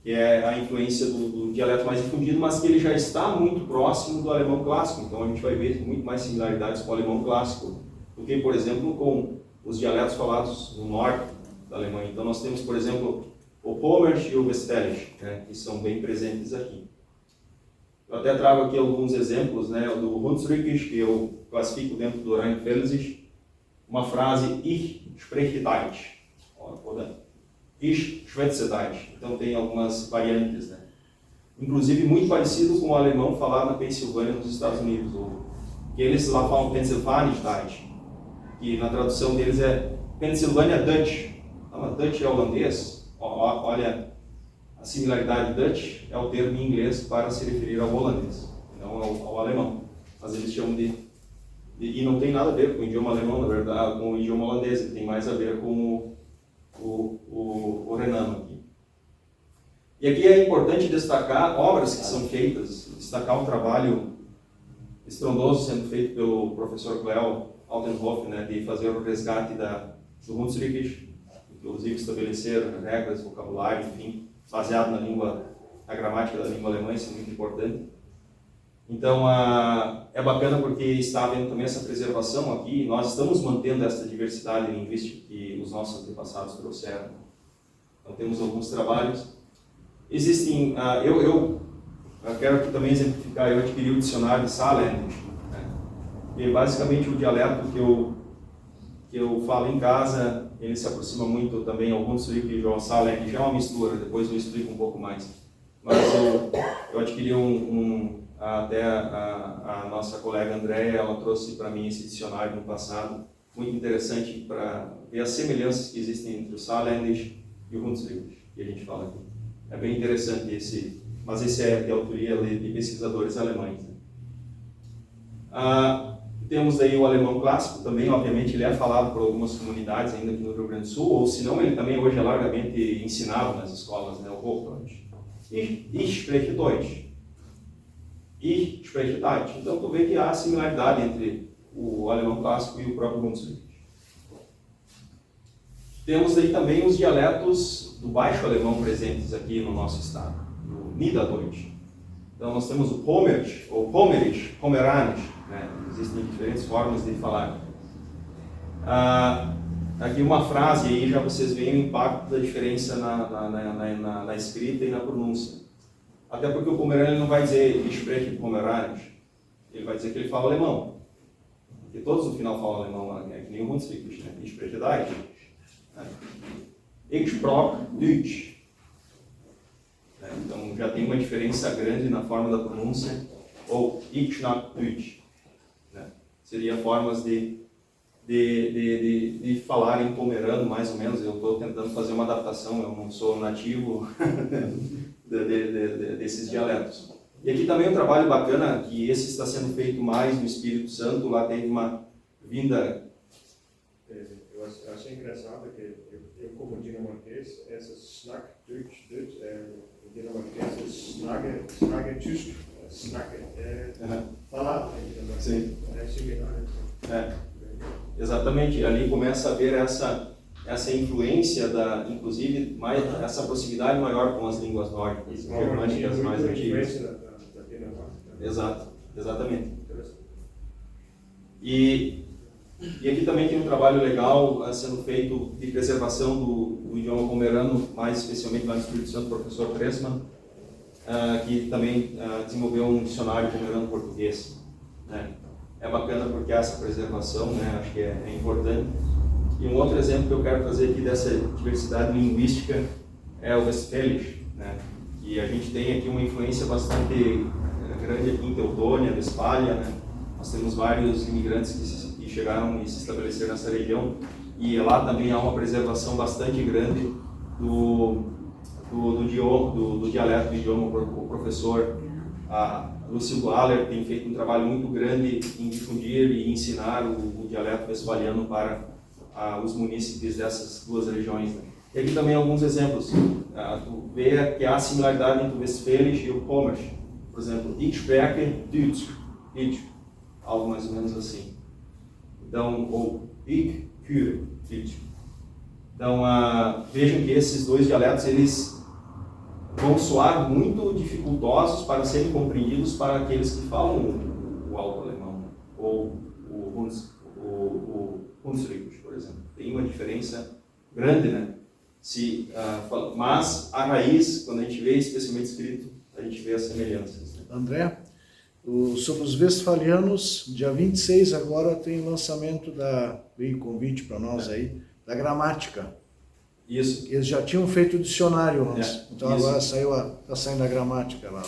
S2: Que é a influência do dialeto mais difundido, mas que ele já está muito próximo do alemão clássico. Então, a gente vai ver muito mais similaridades com o alemão clássico do que, por exemplo, com os dialetos falados no norte da Alemanha. Então, nós temos, por exemplo, o Pommersch e o Westfälisch, né, que são bem presentes aqui. Eu até trago aqui alguns exemplos, né, do Hunsrückisch, que eu classifico dentro do Rheinfelsisch, uma frase Ich spreche Deutsch, ou Ich schwätze Deutsch. Então, tem algumas variantes, né. inclusive muito parecido com o alemão falado na Pensilvânia, nos Estados Unidos, que eles lá falam Pennsylvanischkeit, que na tradução deles é Pennsylvania Dutch. Então, Dutch é holandês, olha, a similaridade Dutch é o termo em inglês para se referir ao holandês, não ao alemão, mas eles chamam e não tem nada a ver com o idioma alemão, na verdade, com o idioma holandês, ele tem mais a ver com o renano aqui. E aqui é importante destacar obras que são feitas, destacar um trabalho estrondoso sendo feito pelo professor Cleo Altenhoff, né, de fazer o resgate do Hunsrückisch, inclusive estabelecer regras, vocabulário, enfim, baseado na gramática da língua alemã, isso é muito importante. Então, é bacana porque está havendo também essa preservação aqui, nós estamos mantendo essa diversidade linguística que os nossos antepassados trouxeram. Então, temos alguns trabalhos. Existem, eu quero aqui também exemplificar, eu adquiri o dicionário de Saarländisch, né? E basicamente o dialeto que eu falo em casa, ele se aproxima muito também ao Hunsrückisch ou ao Saarländisch, é uma mistura, depois eu explico um pouco mais. Mas eu adquiri até a nossa colega Andréa, ela trouxe para mim esse dicionário no passado, muito interessante para ver as semelhanças que existem entre o Saarländisch e o Hunsrückisch, que a gente fala aqui. É bem interessante mas esse é de autoria de pesquisadores alemães, né? Temos aí o alemão clássico também, obviamente ele é falado por algumas comunidades ainda aqui no Rio Grande do Sul, ou se não, ele também hoje é largamente ensinado nas escolas, né, o Hochdeutsch. Ich spreche Deutsch. Ich spreche Deutsch. Então, tu vê que há similaridade entre o alemão clássico e o próprio Hunsrückisch. Temos aí também os dialetos do baixo alemão presentes aqui no nosso estado, no Niederdeutsch. Então, nós temos o Pommersch, ou Pommerisch, Pomeranisch, né? Existem diferentes formas de falar. Aqui uma frase, aí já vocês veem o impacto da diferença na escrita e na pronúncia. Até porque o Pomeraniano não vai dizer Ich spreche Pomeranisch, ele vai dizer que ele fala alemão. Porque todos no final falam alemão, é que nem o Hunsrückisch, né? Ich spreche Deutsch. Ich sprach Deutsch. Então já tem uma diferença grande na forma da pronúncia, ou Ich schnack Deutsch. Seria formas de falar em pomerano, mais ou menos. Eu estou tentando fazer uma adaptação, eu não sou nativo desses dialetos. E aqui também um trabalho bacana, que esse está sendo feito mais no Espírito Santo, lá teve uma vinda...
S4: Eu achei engraçado que eu como dinamarquês, essa Snack Deutsch, o dinamarquês é Snagge Tysk, Snagge falar,
S2: Sim.
S4: É similar.
S2: Exatamente, ali começa a haver essa influência, inclusive essa proximidade maior com as línguas nórdicas, germânicas mais antigas. Exato, exatamente. E aqui também tem um trabalho legal sendo feito de preservação do idioma pomerano, mais especialmente lá no Espírito Santo, o professor Pressman, que também desenvolveu um dicionário pomerano português, né? É bacana porque essa preservação, né, acho que é importante. E um outro exemplo que eu quero trazer aqui dessa diversidade linguística é o Westfälisch, né? E a gente tem aqui uma influência bastante grande aqui em Teutônia, Westfália, né? Nós temos vários imigrantes que chegaram e se estabeleceram nessa região, e lá também há uma preservação bastante grande do dialeto do idioma. O professor Lúcio Gualler tem feito um trabalho muito grande em difundir e ensinar o dialeto westfaliano para os munícipes dessas duas regiões, né? E aqui também alguns exemplos. Tu vê que há similaridade entre o Westfälisch e o Pommersch. Por exemplo, Ich spreche Deutsch, algo mais ou menos assim. Então, ou Ich höre Deutsch. Então, vejam que esses dois dialetos, eles vão soar muito dificultosos para serem compreendidos para aqueles que falam o alto-alemão, ou o Hunsrückisch, por exemplo. Tem uma diferença grande, né? Mas a raiz, quando a gente vê especialmente escrito, a gente vê as semelhanças, né?
S1: André, sobre os westfalianos, dia 26 agora tem lançamento veio convite para nós aí, da gramática.
S2: Isso.
S1: Eles já tinham feito o dicionário antes. Então
S2: isso.
S1: agora está saindo a gramática lá.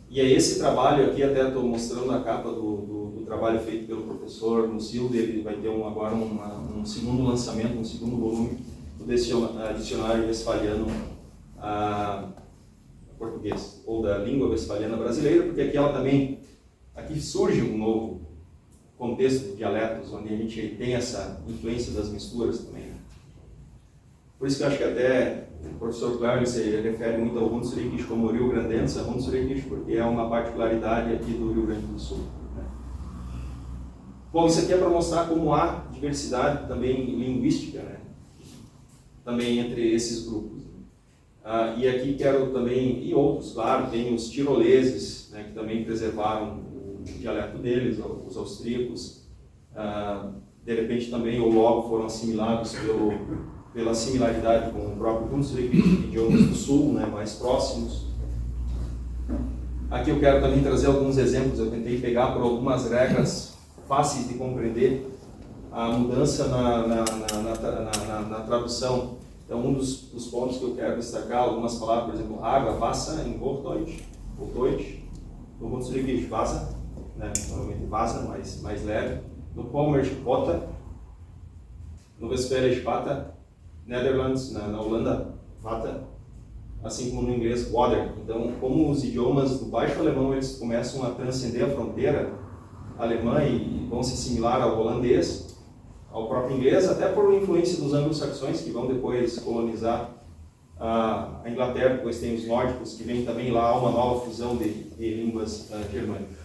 S2: E é esse trabalho aqui, até estou mostrando a capa do trabalho feito pelo professor Nucildo. Ele vai ter agora um segundo lançamento, um segundo volume do dicionário westfaliano português, ou da língua westfaliana brasileira, porque aqui surge um novo contexto de dialetos, onde a gente tem essa influência das misturas também. Né? Por isso que eu acho que até o professor Cláudio se refere muito ao Hunsrückisch como Rio Grandense, Hunsrückisch, porque é uma particularidade aqui do Rio Grande do Sul. Né? Bom, isso aqui é para mostrar como há diversidade também linguística, né? Também entre esses grupos. E aqui quero também, e outros, claro, tem os tiroleses, né, que também preservaram o dialeto deles, os austríacos, de repente também ou logo foram assimilados pela similaridade com o próprio Hunsrückisch, idiomas do sul, né, mais próximos. Aqui eu quero também trazer alguns exemplos, eu tentei pegar por algumas regras fáceis de compreender a mudança na tradução. Então, um dos pontos que eu quero destacar, algumas palavras, por exemplo, água, Wasser, em Hochdeutsch, no Hunsrückisch, Wasser, né? Normalmente Wasser, mais leve. No Pommersch, Water. No Westfälisch, Water. Netherlands, na Holanda, Water. Assim como no inglês, Water. Então, como os idiomas do baixo alemão, eles começam a transcender a fronteira alemã e vão se assimilar ao holandês, ao próprio inglês, até por influência dos anglo-saxões, que vão depois colonizar a Inglaterra. Depois tem os nórdicos, que vem também lá, há uma nova fusão de línguas germânicas.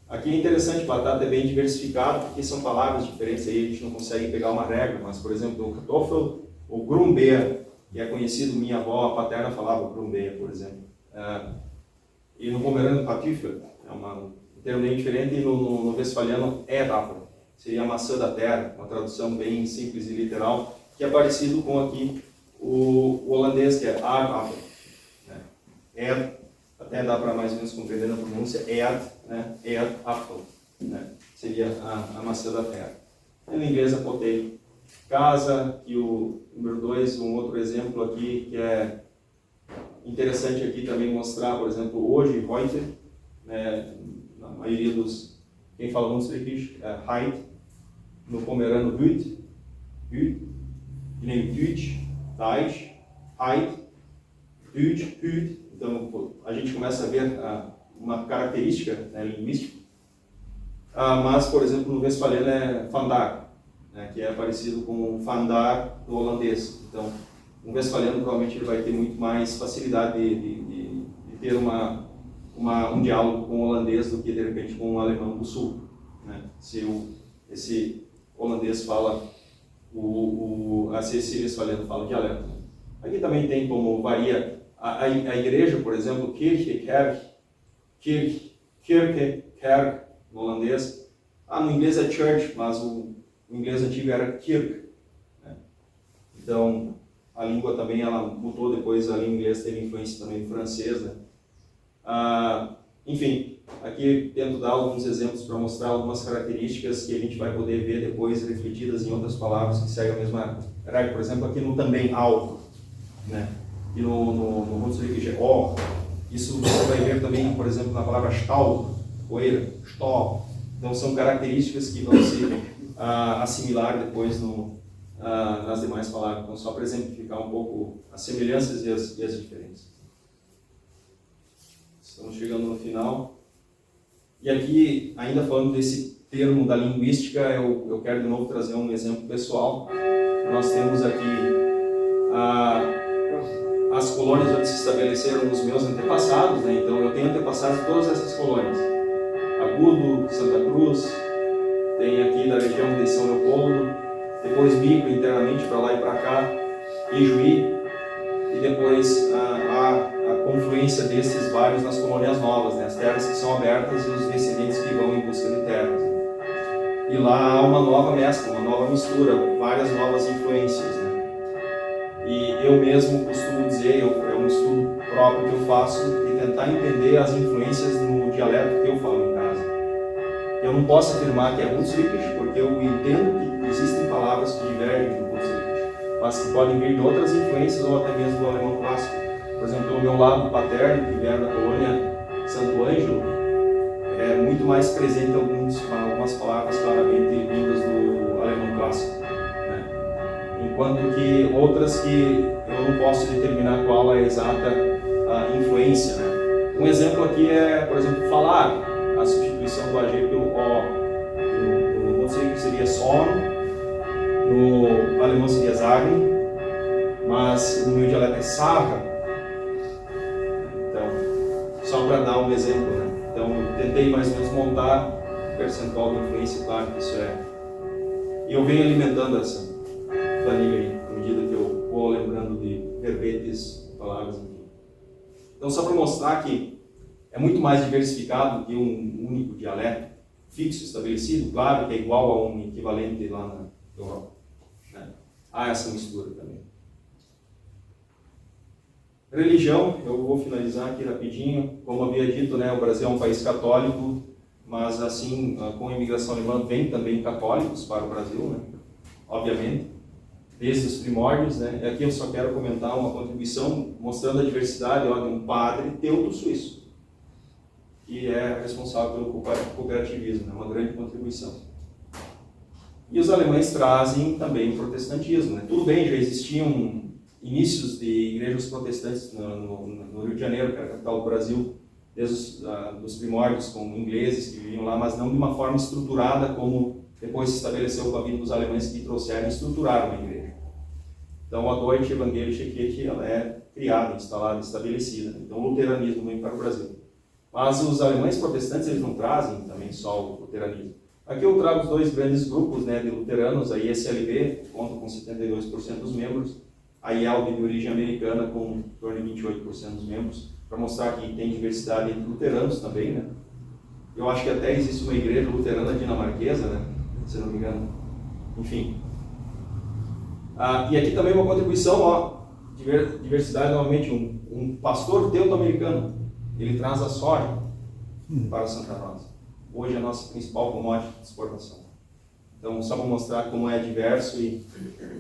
S2: Aqui é interessante, batata é bem diversificado, porque são palavras diferentes, aí a gente não consegue pegar uma regra, mas, por exemplo, o Kartoffel, o Grumbeer, que é conhecido, minha avó paterna falava Grumbeer, por exemplo. E no pomerano, Kartoffel, é um termo bem diferente, e no westfaliano, Erdapfel. Seria a maçã da terra, uma tradução bem simples e literal, que é parecido com aqui o holandês, que é aardappel. Né? Até dá para mais ou menos compreender na pronúncia, né? Erdapfel, né? Seria a maçã da terra. E no inglês é potato. Casa, e o número 2, um outro exemplo aqui, que é interessante aqui também mostrar, por exemplo, hoje, heute, né? Na maioria quem fala Hunsrückisch é Heit, no pomerano Hüt, que nem Deutsch, Heit, Deutsch, Hüt. Então a gente começa a ver uma característica, né, linguística. Mas, por exemplo, no westfaliano é Vandaag, né, que é parecido com o Vandaag do holandês. Então, no westfaliano provavelmente ele vai ter muito mais facilidade de ter um diálogo com o holandês do que de repente com o alemão do sul, né? Se esse holandês fala se esse westfaliano fala dialeto. Aqui também tem como varia a igreja, por exemplo, Kirche, Kerk, no holandês. No inglês é church, mas o inglês antigo era kirk, né? Então a língua também ela mudou depois, a língua inglesa teve influência também do francês, né? Enfim, aqui tento dar alguns exemplos para mostrar algumas características que a gente vai poder ver depois refletidas em outras palavras que seguem a mesma regra. Por exemplo, aqui no também alto, né? E no Hunsrückisch é or. Isso você vai ver também, por exemplo, na palavra Staub, poeira, Staub. Então são características que vão se assimilar depois nas demais palavras. Então só para exemplificar um pouco as semelhanças e as diferenças. Estamos chegando no final. E aqui, ainda falando desse termo da linguística, eu quero de novo trazer um exemplo pessoal. Nós temos aqui as colônias onde se estabeleceram os meus antepassados, né? Então eu tenho antepassados de todas essas colônias. Agudo, Santa Cruz, tem aqui da região de São Leopoldo, depois migro internamente para lá e para cá, Ijuí, e depois a confluência desses vários nas colônias novas, né? As terras que são abertas e os descendentes que vão em busca de terras. Né? E lá há uma nova mescla, uma nova mistura, várias novas influências. Né? E eu mesmo costumo dizer, é um estudo próprio que eu faço, de tentar entender as influências no dialeto que eu falo em casa. Eu não posso afirmar que é Hunsrückisch, porque eu entendo que existem palavras que divergem do Hunsrückisch, mas que podem vir de outras influências ou até mesmo do alemão clássico. Por exemplo, pelo meu lado paterno, que vem da colônia Santo Ângelo, é muito mais presente algumas palavras claramente vindas do alemão clássico, né? Enquanto que outras que eu não posso determinar qual é a exata influência, né? Um exemplo aqui é, por exemplo, falar, a substituição do AG pelo O. No russo seria Son, no alemão seria Sagen, mas no meu dialeto é Sarra. Então, só para dar um exemplo, né? Então, tentei mais ou menos montar um percentual de influência, claro que isso é. E eu venho alimentando essa planilha aí, à medida que eu vou lembrando de verbetes, palavras, enfim. Então, só para mostrar que é muito mais diversificado que um único dialeto fixo, estabelecido, claro que é igual a um equivalente lá na Europa, né? Há essa mistura também. Religião, eu vou finalizar aqui rapidinho. Como havia dito, né, o Brasil é um país católico, mas assim, com a imigração alemã, vem também católicos para o Brasil, né? Obviamente, desde os primórdios, né? E aqui eu só quero comentar uma contribuição mostrando a diversidade, ó, de um padre teuto-suíço, que é responsável pelo cooperativismo, né? Uma grande contribuição. E os alemães trazem também o protestantismo, né? Tudo bem, já existiam inícios de igrejas protestantes no Rio de Janeiro, que era a capital do Brasil, desde os primórdios, com ingleses que viviam lá, mas não de uma forma estruturada como depois se estabeleceu com a vinda dos alemães que trouxeram e estruturaram a igreja. Então, a Deutsche Evangelische Kirche, ela é criada, instalada, estabelecida. Então, o luteranismo vem para o Brasil. Mas os alemães protestantes, eles não trazem também só o luteranismo. Aqui eu trago os dois grandes grupos, né, de luteranos, a ISLB, que conta com 72% dos membros, a IELB, de origem americana, com em torno de 28% dos membros, para mostrar que tem diversidade entre luteranos também, né? Eu acho que até existe uma igreja luterana dinamarquesa, né? Se não me engano. Enfim. E aqui também uma contribuição, ó, diversidade, novamente, um pastor teuto-americano, ele traz a soja para Santa Rosa. Hoje é a nossa principal commodity de exportação. Então, só para mostrar como é diverso e,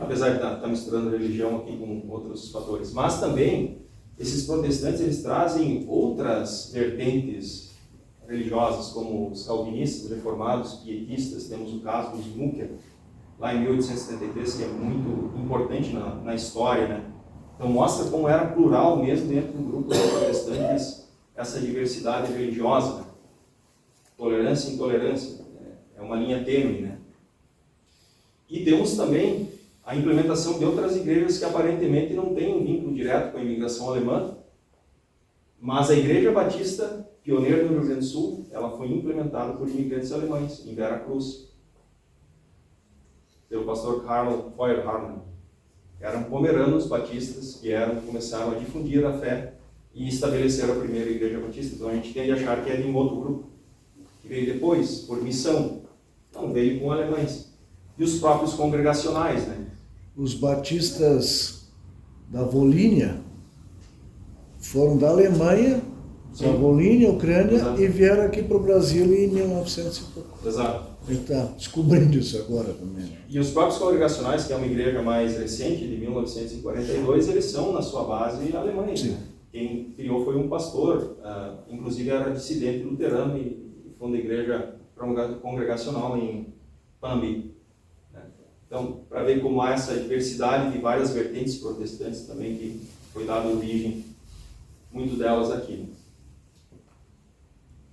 S2: apesar de estar misturando religião aqui com outros fatores. Mas também, esses protestantes, eles trazem outras vertentes religiosas, como os calvinistas, reformados, pietistas. Temos o caso dos Mucker, lá em 1873, que é muito importante na história, né? Então, mostra como era plural mesmo dentro do grupo dos protestantes, essa diversidade religiosa, né? Tolerância e intolerância. É uma linha tênue, né? E temos também a implementação de outras igrejas que aparentemente não têm um vínculo direto com a imigração alemã, mas a Igreja Batista, pioneira no Rio Grande do Sul, ela foi implementada por imigrantes alemães, em Vera Cruz, pelo pastor Karl Feuerhardt. Eram pomeranos batistas que começaram a difundir a fé e estabeleceram a primeira Igreja Batista. Então a gente tende a achar que é de um outro grupo, que veio depois, por missão. Não, veio com alemães. E os próprios congregacionais, né?
S1: Os batistas da Volínia foram da Alemanha, da Volínia, Ucrânia, exato, e vieram aqui para o Brasil em 1900 e pouco.
S2: Exato.
S1: Ele está descobrindo isso agora também.
S2: E os próprios congregacionais, que é uma igreja mais recente, de 1942, eles são, na sua base, alemães. Né? Quem criou foi um pastor, inclusive era dissidente luterano e fundou a igreja congregacional em Panambi. Então, para ver como há essa diversidade de várias vertentes protestantes também, que foi dada origem, muito delas aqui.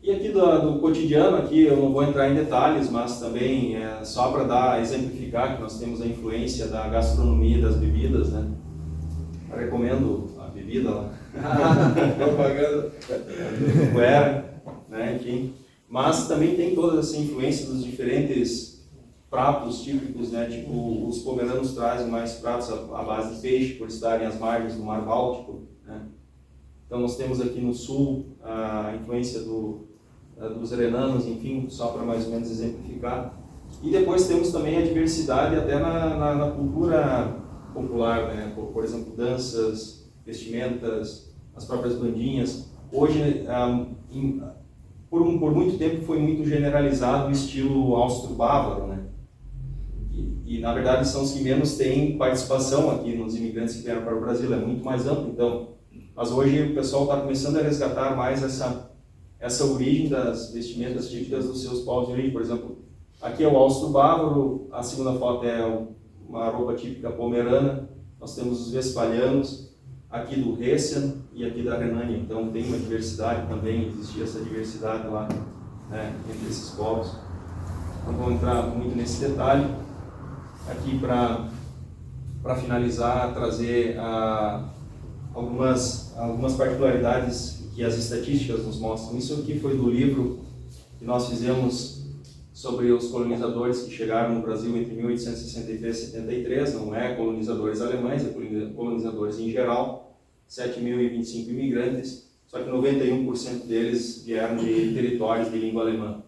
S2: E aqui do cotidiano, aqui eu não vou entrar em detalhes, mas também só para exemplificar que nós temos a influência da gastronomia e das bebidas, né? Eu recomendo a bebida lá. Propaganda. Né? Enfim. Mas também tem toda essa influência dos diferentes pratos típicos, né? Tipo, os pomeranos trazem mais pratos à base de peixe, por estarem às margens do Mar Báltico, né? Então nós temos aqui no sul a influência dos renanos, enfim, só para mais ou menos exemplificar. E depois temos também a diversidade até na cultura popular, né? Por exemplo, danças, vestimentas, as próprias bandinhas. Hoje, por muito tempo foi muito generalizado o estilo austro-bávaro, né? e na verdade são os que menos têm participação aqui nos imigrantes que vieram para o Brasil, é muito mais amplo. Então, mas hoje o pessoal está começando a resgatar mais essa origem das vestimentas típicas dos seus povos de origem. Por exemplo, aqui é o austro-bávaro, a segunda foto é uma roupa típica pomerana, nós temos os westfalianos, aqui do Hessian e aqui da Renânia, então tem uma diversidade também, existia essa diversidade lá, né, entre esses povos. Não vou entrar muito nesse detalhe. Aqui para finalizar, trazer algumas particularidades que as estatísticas nos mostram. Isso aqui foi do livro que nós fizemos sobre os colonizadores que chegaram no Brasil entre 1863 e 73, não é colonizadores alemães, é colonizadores em geral, 7.025 imigrantes, só que 91% deles vieram de territórios de língua alemã.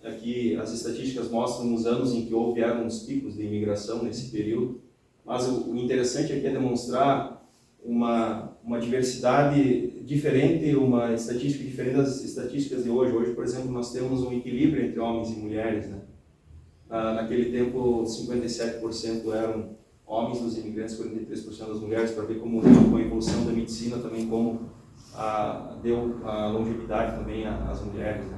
S2: Aqui as estatísticas mostram os anos em que houveram os picos de imigração nesse período, mas o interessante aqui é demonstrar uma diversidade diferente, uma estatística diferente das estatísticas de hoje. Hoje, por exemplo, nós temos um equilíbrio entre homens e mulheres, né? Naquele tempo, 57% eram homens dos imigrantes, 43% das mulheres, para ver como com a evolução da medicina também como deu a longevidade também às mulheres, né?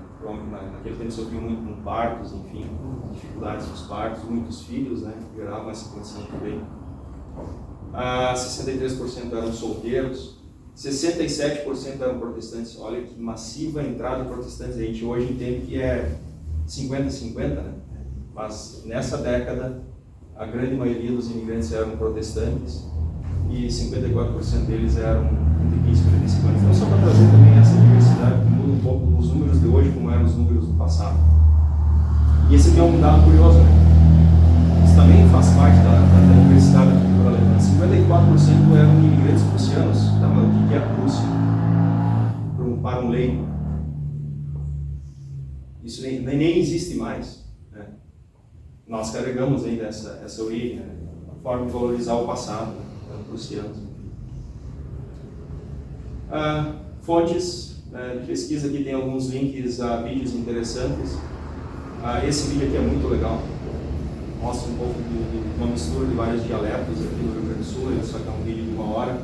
S2: Naquele tempo sofriam muito com partos, enfim, dificuldades nos partos, muitos filhos, né? Geravam essa condição também. 63% eram solteiros, 67% eram protestantes. Olha que massiva entrada de protestantes. A gente hoje entende que é 50-50, né? Mas nessa década a grande maioria dos imigrantes eram protestantes e 54% deles eram entre 15 e 45 anos. Então, só para trazer também essa diversidade que muda um pouco os números de hoje como eram os números do passado. E esse aqui é um dado curioso, né? Isso também faz parte da diversidade da cultura alemã. 54% eram imigrantes prussianos. Tá, mas o que é a Prússia? Para um leigo. Isso nem existe mais, né? Nós carregamos ainda essa origem, né? A forma de valorizar o passado, né? Prussianos. Fontes de pesquisa, aqui tem alguns links a vídeos interessantes. Esse vídeo aqui é muito legal, mostra um pouco de uma mistura de vários dialetos aqui no Rio Grande do Sul, só que é um vídeo de 1 hora.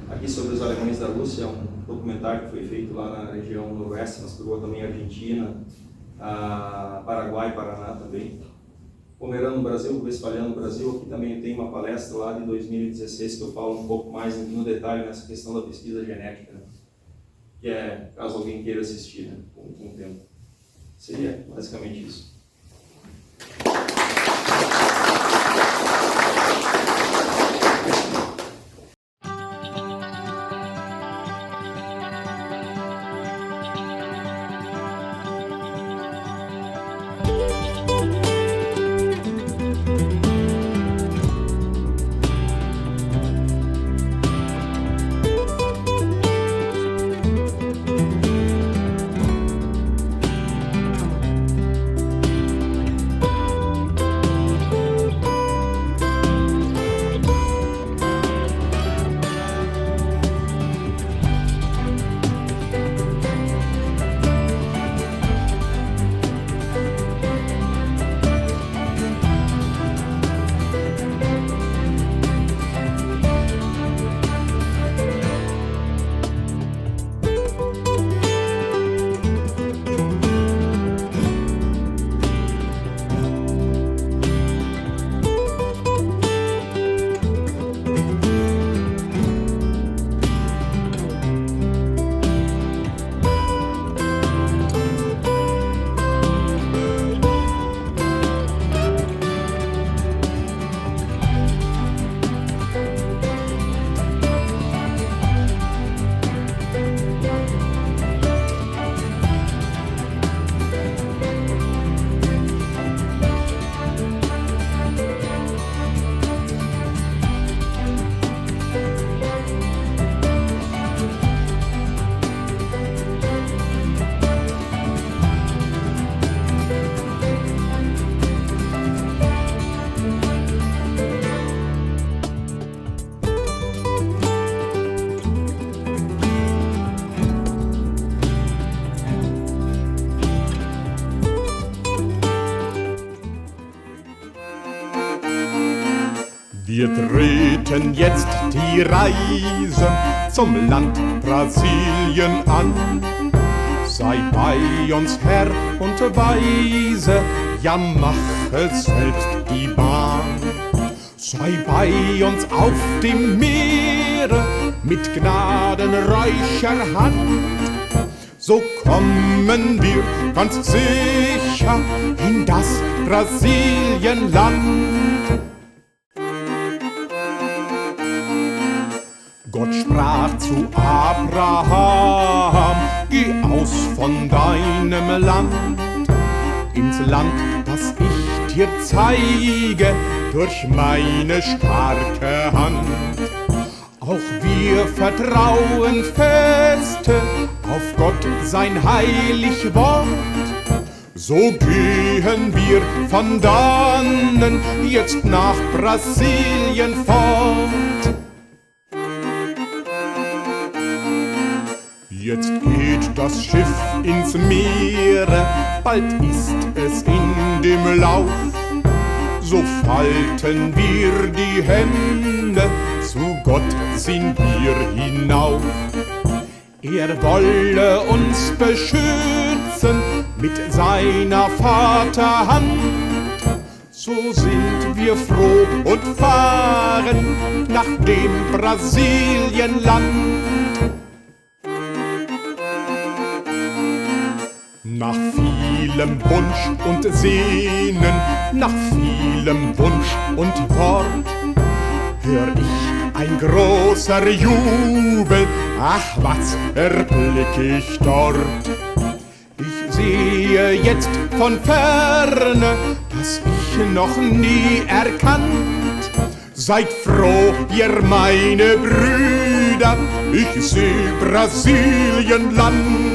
S2: Aqui sobre os alemães da Rússia, é um documentário que foi feito lá na região noroeste, mas pegou também Argentina, Paraguai, Paraná também. Pomerano no Brasil, Westfaliano no Brasil. Aqui também tem uma palestra lá de 2016 que eu falo um pouco mais no detalhe nessa questão da pesquisa genética, né? Que é, caso alguém queira assistir, né? Com o tempo. Seria basicamente isso.
S5: Wir treten jetzt die Reise zum Land Brasilien an. Sei bei uns Herr und Weise, ja mache selbst die Bahn. Sei bei uns auf dem Meere mit gnadenreicher Hand. So kommen wir ganz sicher in das Brasilienland. Gott sprach zu Abraham, geh aus von deinem Land, ins Land, das ich dir zeige, durch meine starke Hand. Auch wir vertrauen feste auf Gott sein heilig Wort. So gehen wir von dannen jetzt nach Brasilien fort. Jetzt geht das Schiff ins Meere, bald ist es in dem Lauf. So falten wir die Hände, zu Gott sind wir hinauf. Er wolle uns beschützen mit seiner Vaterhand. So sind wir froh und fahren nach dem Brasilienland. Nach vielem Wunsch und Sehnen, nach vielem Wunsch und Wort, hör ich ein großer Jubel, ach was erblick ich dort. Ich sehe jetzt von ferne, das ich noch nie erkannt. Seid froh, ihr meine Brüder, ich seh Brasilienland.